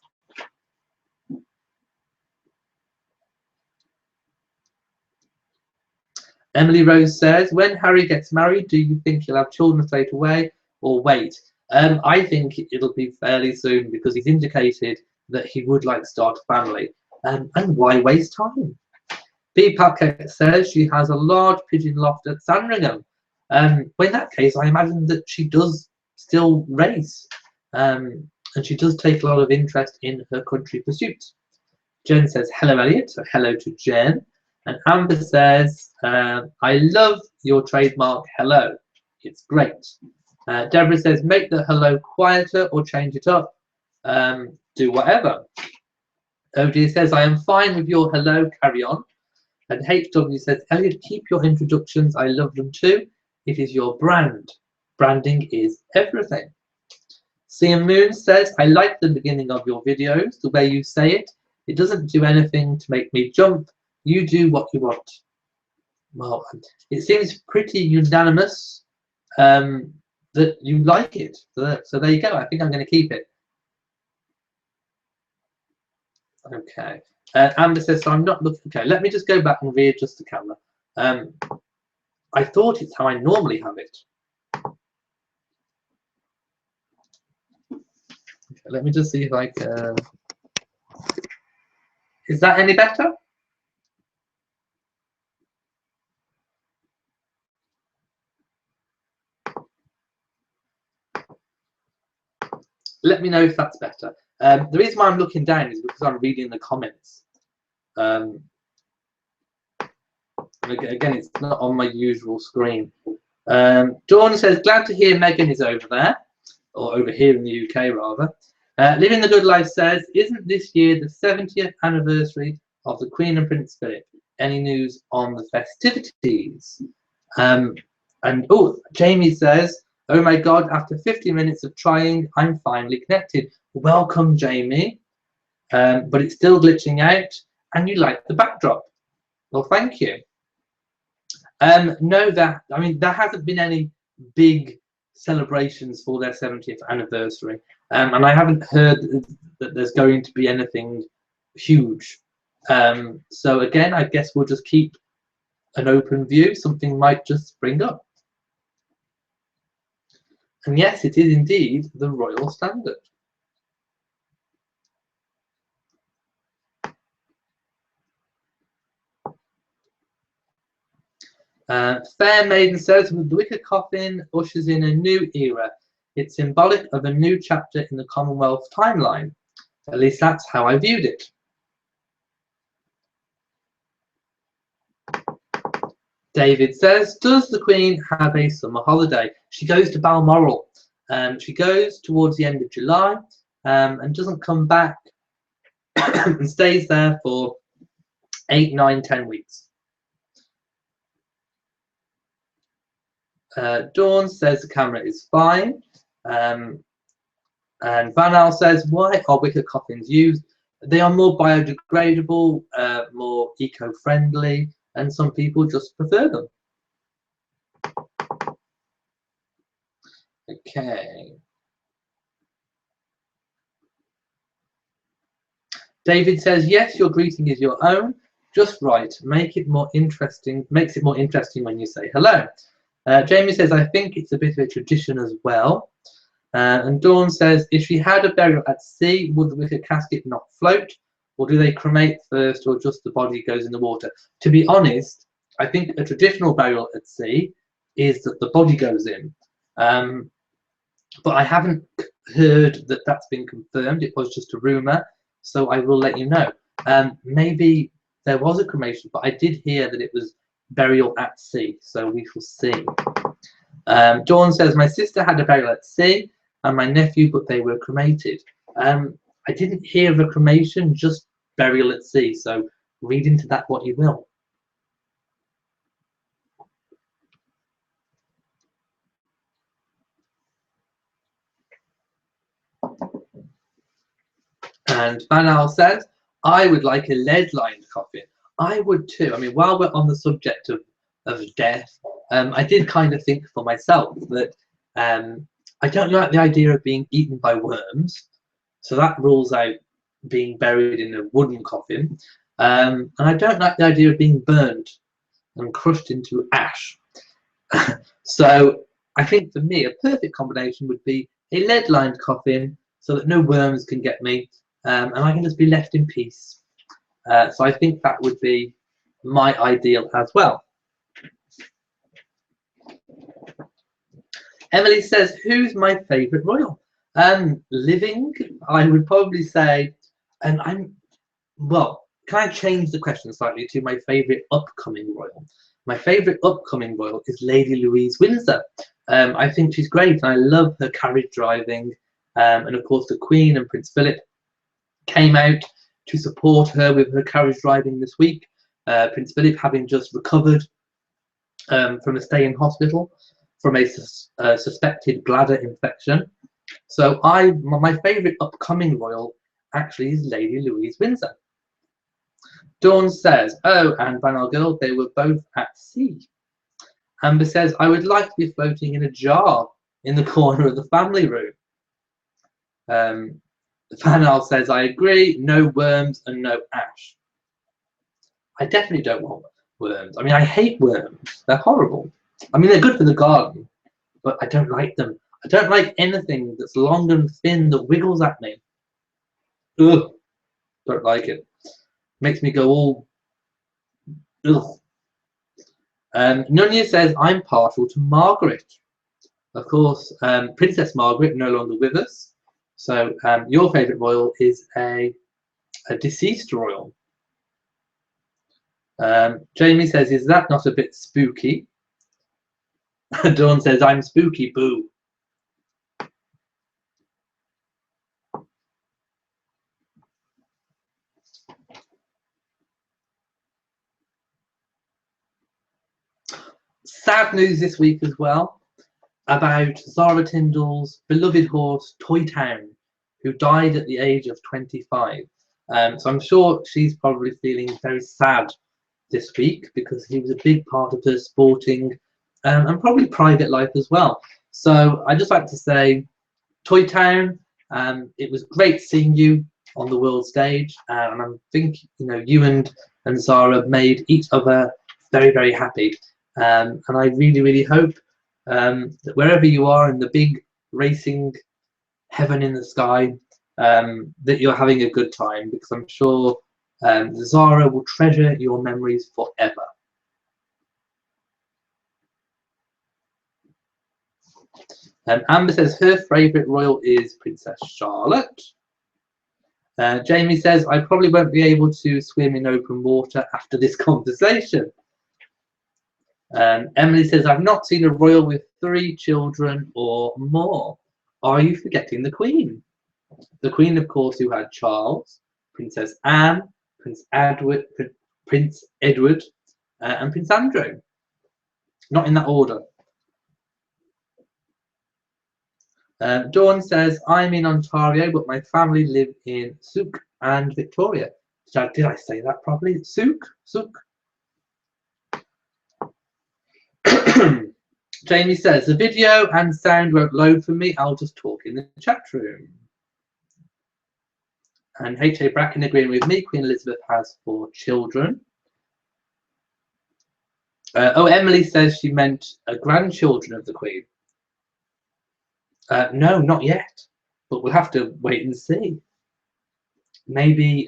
Emily Rose says, when Harry gets married, do you think he'll have children straight away or wait? I think it'll be fairly soon because he's indicated that he would like to start a family. And why waste time? B. Paquette says she has a large pigeon loft at Sandringham. Well, in that case, I imagine that she does still race. And she does take a lot of interest in her country pursuits. Jen says, hello, Elliot. So hello to Jen. And Amber says, I love your trademark hello. It's great. Deborah says, make the hello quieter or change it up. Do whatever. OG says, I am fine with your hello, carry on. And HW says, Elliot, keep your introductions. I love them too. It is your brand. Branding is everything. CM Moon says, I like the beginning of your videos, the way you say it. It doesn't do anything to make me jump. You do what you want. Well, it seems pretty unanimous that you like it. So there you go. I think I'm going to keep it. Okay. Amber says, so I'm not looking. Okay, let me just go back and readjust the camera. I thought it's how I normally have it. Okay, let me just see if I can. Is that any better? Let me know if that's better. The reason why I'm looking down is because I'm reading the comments. Again, it's not on my usual screen. Dawn says, glad to hear Megan is over there, or over here in the UK rather. Living the Good Life says, isn't this year the 70th anniversary of the Queen and Prince Philip? Any news on the festivities? And oh, Jamie says, oh my God, after 50 minutes of trying, I'm finally connected. Welcome, Jamie. But it's still glitching out, and you like the backdrop. Well, thank you. No, there hasn't been any big celebrations for their 70th anniversary, and I haven't heard that there's going to be anything huge. So again, I guess we'll just keep an open view. Something might just spring up. And yes, it is indeed the royal standard. Fair Maiden says, with the wicker coffin ushers in a new era. It's symbolic of a new chapter in the Commonwealth timeline. At least that's how I viewed it. David says, does the Queen have a summer holiday? She goes to Balmoral. She goes towards the end of July and doesn't come back and stays there for 8, 9, 10 weeks. Dawn says the camera is fine. And Van Al says, why are wicker coffins used? They are more biodegradable, more eco-friendly, and some people just prefer them. Okay. David says, yes, your greeting is your own. Just right. Make it more interesting. Makes it more interesting when you say hello. Jamie says, I think it's a bit of a tradition as well. And Dawn says, if she had a burial at sea, would the wicker casket not float? Or do they cremate first, or just the body goes in the water? To be honest, I think a traditional burial at sea is that the body goes in. But I haven't heard that that's been confirmed. It was just a rumour, so I will let you know. Maybe there was a cremation, but I did hear that it was burial at sea, so we shall see. Dawn says, my sister had a burial at sea and my nephew, but they were cremated. I didn't hear of a cremation, just burial at sea, so read into that what you will. And Banal says, I would like a lead-lined coffin. I would too. I mean, while we're on the subject of death, I did kind of think for myself that I don't like the idea of being eaten by worms, so that rules out being buried in a wooden coffin. And I don't like the idea of being burned and crushed into ash. So I think for me, a perfect combination would be a lead-lined coffin so that no worms can get me, and I can just be left in peace. So I think that would be my ideal as well. Emily says, who's my favourite royal? Living, I would probably say, well, can I change the question slightly to my favourite upcoming royal? My favourite upcoming royal is Lady Louise Windsor. I think she's great, and I love her carriage driving. And of course, the Queen and Prince Philip came out to support her with her carriage driving this week. Prince Philip having just recovered from a stay in hospital from a suspected bladder infection. So my favourite upcoming royal actually is Lady Louise Windsor. Dawn says, oh, and Van Girl, they were both at sea. Amber says, I would like to be floating in a jar in the corner of the family room. Van says, I agree, no worms and no ash. I definitely don't want worms. I mean, I hate worms. They're horrible. I mean, they're good for the garden, but I don't like them. I don't like anything that's long and thin that wiggles at me. Ugh, don't like it. Makes me go all ugh. Nunya says, I'm partial to Margaret. Of course, Princess Margaret no longer with us, So your favourite royal is a deceased royal. Jamie says, is that not a bit spooky? Dawn says, I'm spooky, boo. Sad news this week as well about Zara Tyndall's beloved horse, Toy Town, who died at the age of 25. So I'm sure she's probably feeling very sad this week because he was a big part of her sporting and probably private life as well. So I just like to say, Toy Town, it was great seeing you on the world stage, and I think you and Zara made each other very, very happy. And I really, really hope that wherever you are in the big racing heaven in the sky, that you're having a good time, because I'm sure Zara will treasure your memories forever. Amber says her favourite royal is Princess Charlotte. Jamie says, I probably won't be able to swim in open water after this conversation. Emily says, I've not seen a royal with 3 children or more. Are you forgetting the Queen? The Queen, of course, who had Charles, Princess Anne, Prince Edward, and Prince Andrew. Not in that order. Dawn says, I'm in Ontario, but my family live in Souk and Victoria. Did I say that properly? Souk? Jamie says, the video and sound won't load for me. I'll just talk in the chat room. And H.A. Bracken agreeing with me. Queen Elizabeth has 4 children. Emily says she meant grandchildren of the Queen. No, not yet. But we'll have to wait and see. Maybe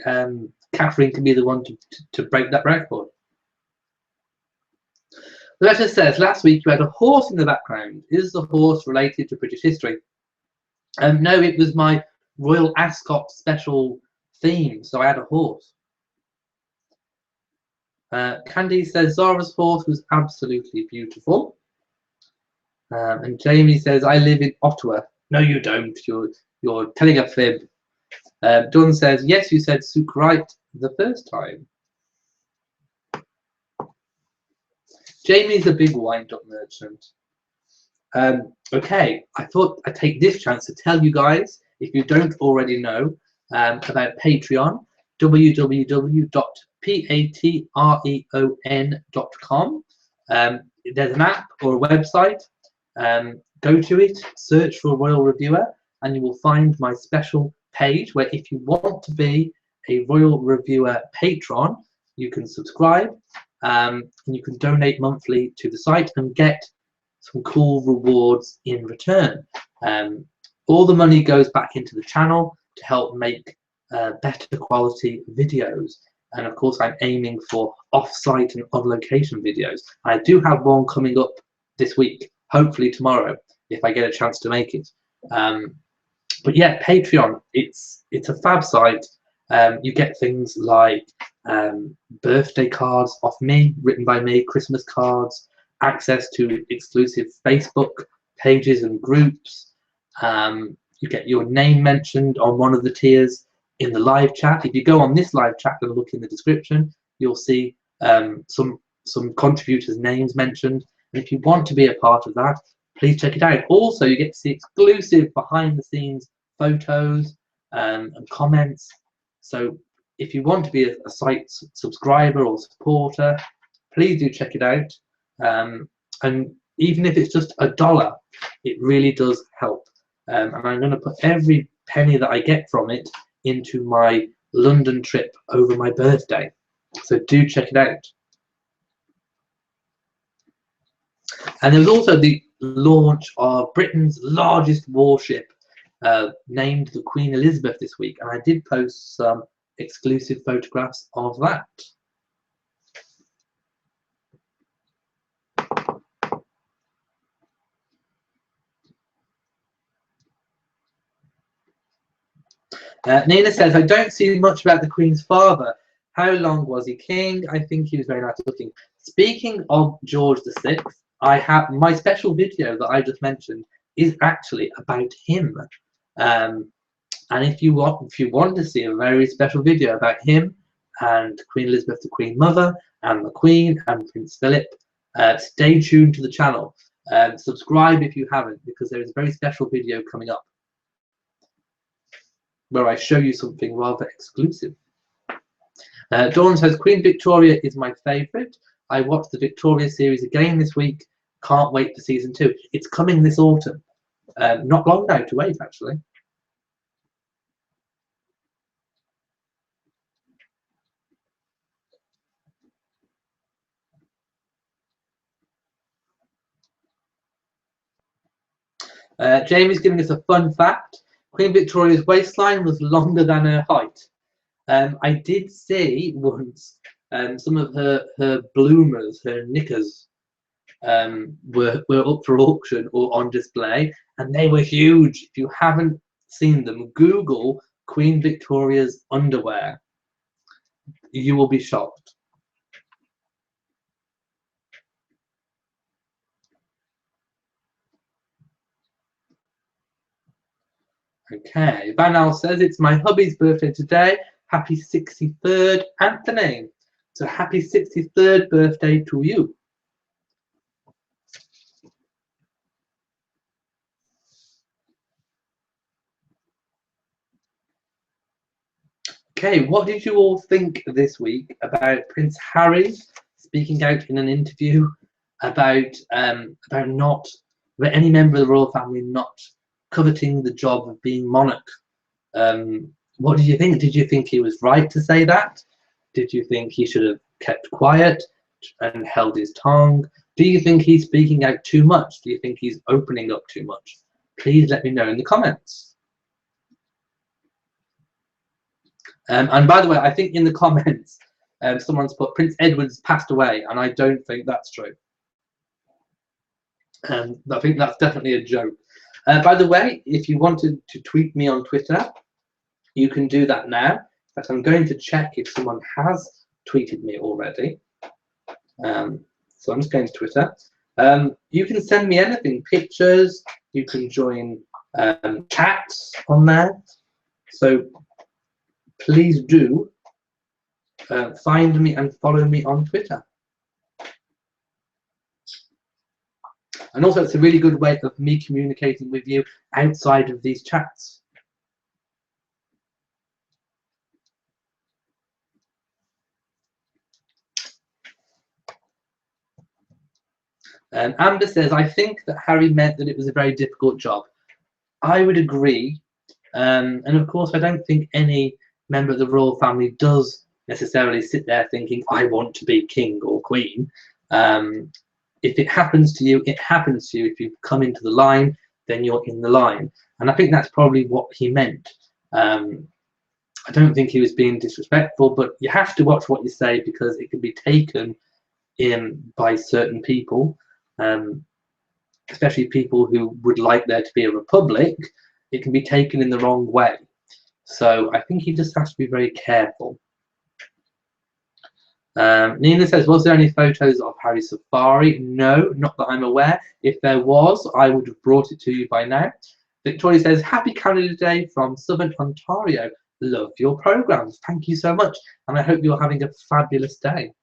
Catherine can be the one to break that record. The letter says, last week you had a horse in the background. Is the horse related to British history? No, it was my Royal Ascot special theme, so I had a horse. Candice says, Zara's horse was absolutely beautiful. And Jamie says, I live in Ottawa. No, you don't. You're telling a fib. Dawn says, yes, you said Souk right the first time. Jamie's a big wind-up merchant. Okay, I thought I'd take this chance to tell you guys, if you don't already know, about Patreon, www.patreon.com. There's an app or a website. Go to it, search for Royal Reviewer, and you will find my special page where if you want to be a Royal Reviewer patron, you can subscribe and you can donate monthly to the site and get some cool rewards in return. All the money goes back into the channel to help make better quality videos. And of course, I'm aiming for off-site and on-location videos. I do have one coming up this week, hopefully tomorrow, if I get a chance to make it. But yeah, Patreon, it's a fab site. You get things like birthday cards off me, written by me, Christmas cards, access to exclusive Facebook pages and groups. You get your name mentioned on one of the tiers in the live chat. If you go on this live chat and look in the description, you'll see some contributors' names mentioned. And if you want to be a part of that, please check it out. Also, you get to see exclusive behind-the-scenes photos and comments. So if you want to be a site subscriber or supporter, please do check it out. And even if it's just $1, it really does help. And I'm going to put every penny that I get from it into my London trip over my birthday. So do check it out. And there was also the launch of Britain's largest warship, named the Queen Elizabeth this week, and I did post some exclusive photographs of that. Nina says, I don't see much about the Queen's father. How long was he king? I think he was very nice looking. Speaking of George VI, I have my special video that I just mentioned is actually about him. And if you want to see a very special video about him and Queen Elizabeth, the Queen Mother, and the Queen and Prince Philip, stay tuned to the channel. Subscribe if you haven't, because there is a very special video coming up where I show you something rather exclusive. Dawn says, Queen Victoria is my favourite. I watched the Victoria series again this week. Can't wait for season 2. It's coming this autumn. Not long now to wait, actually. Jamie's giving us a fun fact. Queen Victoria's waistline was longer than her height. I did see once some of her bloomers, her knickers, were up for auction or on display, and they were huge. If you haven't seen them, Google Queen Victoria's underwear. You will be shocked. Okay, Vanal says, it's my hubby's birthday today. Happy 63rd, Anthony. So happy 63rd birthday to you. Okay, what did you all think this week about Prince Harry speaking out in an interview about any member of the royal family not coveting the job of being monarch? What did you think? Did you think he was right to say that? Did you think he should have kept quiet and held his tongue? Do you think he's speaking out too much? Do you think he's opening up too much? Please let me know in the comments. And by the way, I think in the comments, someone's put Prince Edward's passed away, and I don't think that's true. I think that's definitely a joke. By the way, if you wanted to tweet me on Twitter, you can do that now. But I'm going to check if someone has tweeted me already. So I'm just going to Twitter. You can send me anything, pictures. You can join chats on there. So please do find me and follow me on Twitter. And also, it's a really good way of me communicating with you outside of these chats. Amber says, I think that Harry meant that it was a very difficult job. I would agree. And of course, I don't think any member of the royal family does necessarily sit there thinking, I want to be king or queen. If it happens to you, it happens to you. If you come into the line, then you're in the line. And I think that's probably what he meant. I don't think he was being disrespectful, but you have to watch what you say, because it can be taken in by certain people, especially people who would like there to be a republic. It can be taken in the wrong way. So I think he just has to be very careful. Nina says, was there any photos of Harry's safari? No, not that I'm aware. If there was, I would have brought it to you by now. Victoria says, happy Canada Day from Southern Ontario. Love your programs. Thank you so much. And I hope you're having a fabulous day.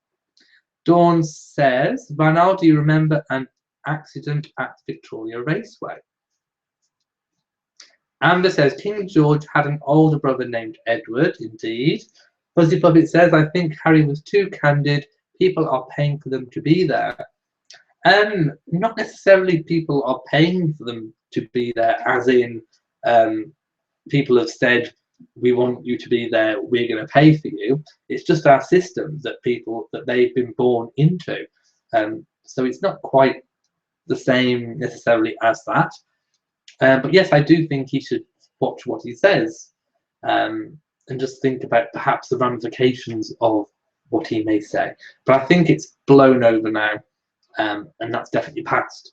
Dawn says, Vanal, do you remember an accident at Victoria Raceway? Amber says, King George had an older brother named Edward. Indeed. Fuzzy Puppet says, I think Harry was too candid. People are paying for them to be there. Not necessarily people are paying for them to be there, as in people have said, we want you to be there, we're going to pay for you. It's just our system that they've been born into. So it's not quite the same necessarily as that. But yes, I do think he should watch what he says, and just think about perhaps the ramifications of what he may say. But I think it's blown over now, and that's definitely past.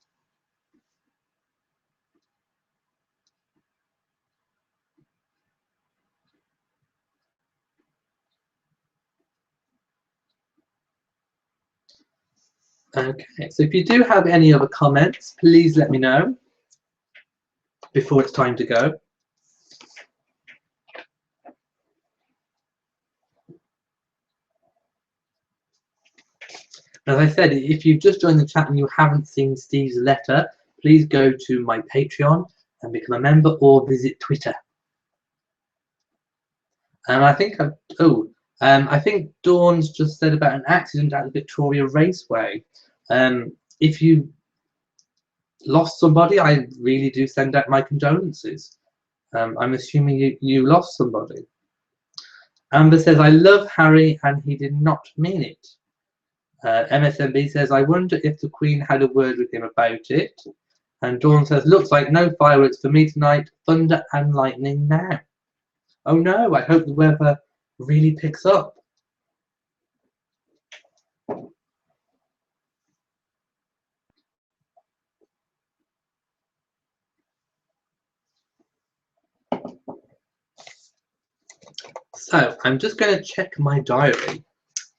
Okay, so if you do have any other comments, please let me know before it's time to go. As I said, if you've just joined the chat and you haven't seen Steve's letter, please go to my Patreon and become a member or visit Twitter. And I think, I think Dawn's just said about an accident at the Victoria Raceway. If you lost somebody, I really do send out my condolences. I'm assuming you lost somebody. Amber says, I love Harry and he did not mean it. MSMB says, I wonder if the Queen had a word with him about it. And Dawn says, looks like no fireworks for me tonight. Thunder and lightning now. Oh no, I hope the weather really picks up. So I'm just going to check my diary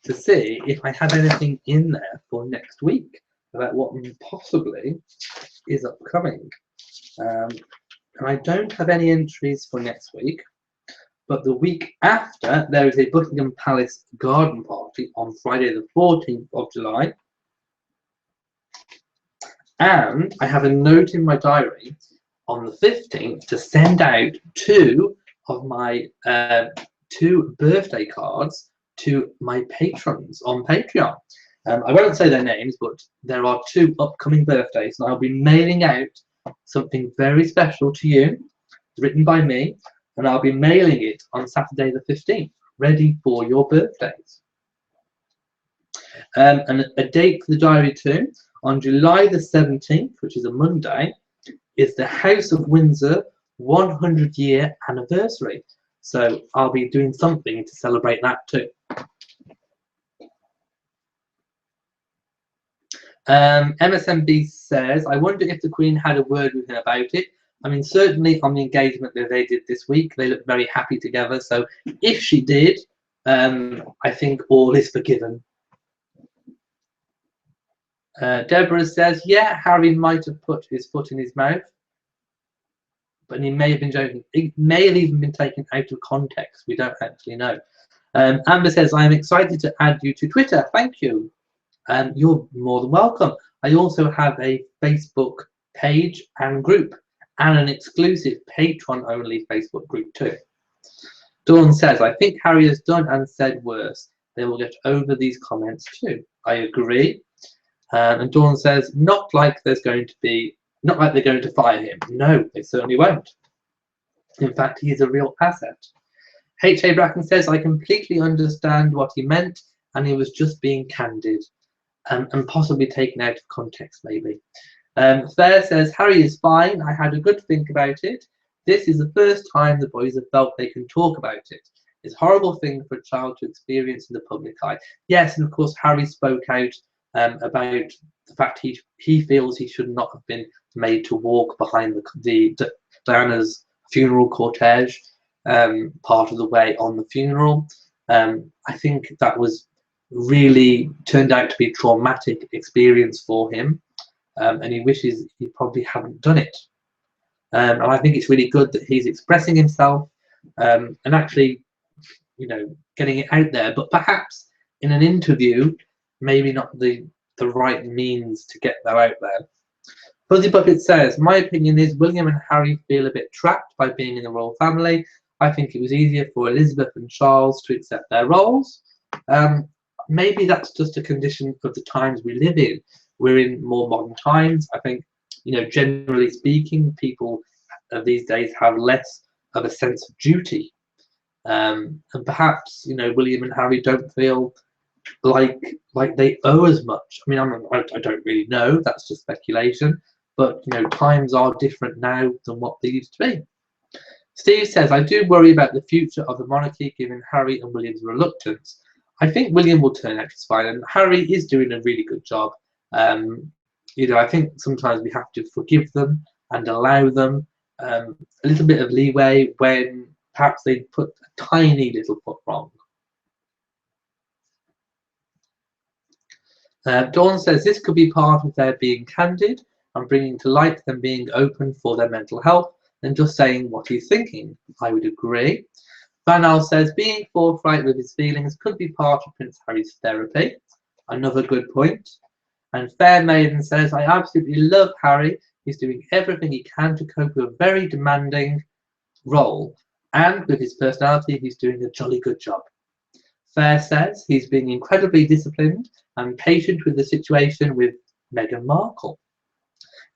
to see if I have anything in there for next week about what possibly is upcoming. And I don't have any entries for next week, but the week after there is a Buckingham Palace garden party on Friday the 14th of July. And I have a note in my diary on the 15th to send out two of my 2 birthday cards to my patrons on Patreon. I won't say their names, but there are 2 upcoming birthdays, and I'll be mailing out something very special to you, written by me, and I'll be mailing it on Saturday the 15th, ready for your birthdays. And a date for the diary too, on July the 17th, which is a Monday, is the House of Windsor 100-year anniversary. So I'll be doing something to celebrate that too. MSMB says, I wonder if the Queen had a word with him about it. I mean, certainly on the engagement that they did this week, they looked very happy together. So if she did, I think all is forgiven. Deborah says, yeah, Harry might have put his foot in his mouth, but he may have been joking. It may have even been taken out of context. We don't actually know. Amber says, I am excited to add you to Twitter. Thank you. You're more than welcome. I also have a Facebook page and group and an exclusive Patreon-only Facebook group too. Dawn says, I think Harry has done and said worse. They will get over these comments too. I agree. And Dawn says, not like they're going to fire him. No, they certainly won't. In fact, he is a real asset. H.A. Bracken says, I completely understand what he meant, and he was just being candid, and possibly taken out of context, maybe. Fair says, Harry is fine. I had a good think about it. This is the first time the boys have felt they can talk about it. It's a horrible thing for a child to experience in the public eye. Yes, and of course, Harry spoke out about the fact he feels he should not have been made to walk behind the Diana's funeral cortege part of the way on the funeral. I think that was really turned out to be a traumatic experience for him, and he wishes he probably hadn't done it. And I think it's really good that he's expressing himself and actually, getting it out there, but perhaps in an interview, maybe not the right means to get that out there. Fuzzy Bucket says, my opinion is William and Harry feel a bit trapped by being in the royal family. I think it was easier for Elizabeth and Charles to accept their roles. Maybe that's just a condition of the times we live in. We're in more modern times. I think, generally speaking, people these days have less of a sense of duty. And perhaps, William and Harry don't feel like they owe as much. I mean, I don't really know. That's just speculation. But, times are different now than what they used to be. Steve says, I do worry about the future of the monarchy given Harry and William's reluctance. I think William will turn out fine, and Harry is doing a really good job. I think sometimes we have to forgive them and allow them a little bit of leeway when perhaps they put a tiny little foot wrong. Dawn says this could be part of their being candid and bringing to light them being open for their mental health and just saying what he's thinking. I would agree. Vanal says being forthright with his feelings could be part of Prince Harry's therapy. Another good point. And Fair Maiden says, I absolutely love Harry. He's doing everything he can to cope with a very demanding role. And with his personality, he's doing a jolly good job. Fair says he's being incredibly disciplined and patient with the situation with Meghan Markle.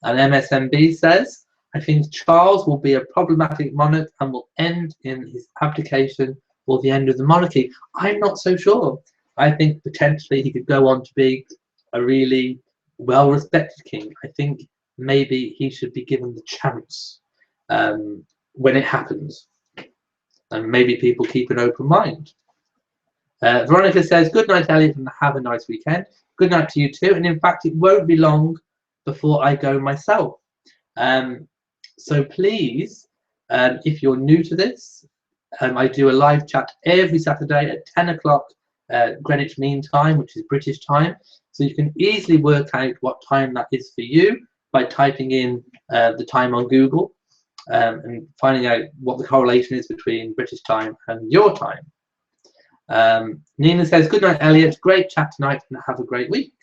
And MSMB says, I think Charles will be a problematic monarch and will end in his abdication or the end of the monarchy. I'm not so sure. I think potentially he could go on to be a really well-respected king. I think maybe he should be given the chance when it happens. And maybe people keep an open mind. Veronica says, good night, Elliot, and have a nice weekend. Good night to you too. And in fact, it won't be long before I go myself. So please, if you're new to this, I do a live chat every Saturday at 10 o'clock Greenwich Mean Time, which is British time. So you can easily work out what time that is for you by typing in the time on Google and finding out what the correlation is between British time and your time. Nina says, good night, Elliot. Great chat tonight and have a great week.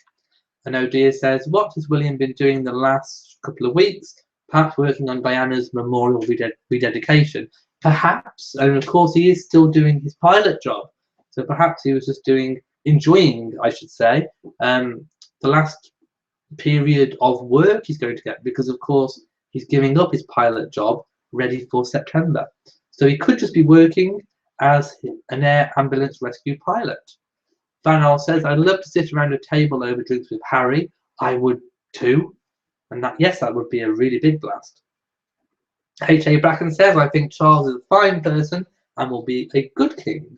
And Odia says, what has William been doing the last couple of weeks? Perhaps working on Diana's memorial rededication. Perhaps, and of course he is still doing his pilot job. So perhaps he was just enjoying, I should say, the last period of work he's going to get, because of course he's giving up his pilot job ready for September. So he could just be working as an air ambulance rescue pilot. Vanal says, I'd love to sit around a table over drinks with Harry. I would too. And that, yes, that would be a really big blast. H.A. Bracken says, I think Charles is a fine person and will be a good king.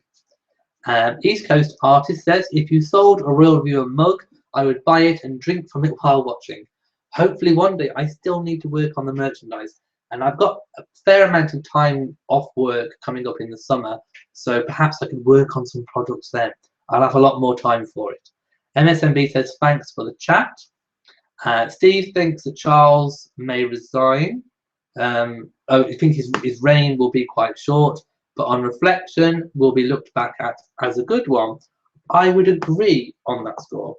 East Coast Artist says, if you sold a Royal Viewer mug, I would buy it and drink from it while watching. Hopefully one day. I still need to work on the merchandise. And I've got a fair amount of time off work coming up in the summer, so perhaps I could work on some products then. I'll have a lot more time for it. MSMB says, thanks for the chat. Steve thinks that Charles may resign. I think his reign will be quite short, but on reflection will be looked back at as a good one. I would agree on that score.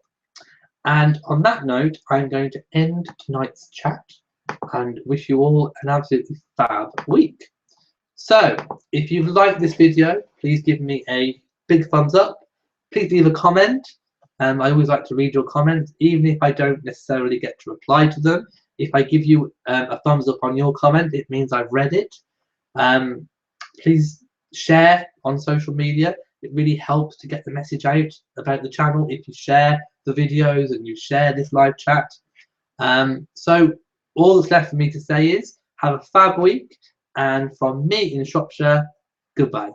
And on that note, I'm going to end tonight's chat and wish you all an absolutely fab week. So if you've liked this video, please give me a big thumbs up. Please leave a comment. I always like to read your comments, even if I don't necessarily get to reply to them. If I give you a thumbs up on your comment, it means I've read it. Please share on social media. It really helps to get the message out about the channel if you share the videos and you share this live chat. So all that's left for me to say is have a fab week, and from me in Shropshire, goodbye.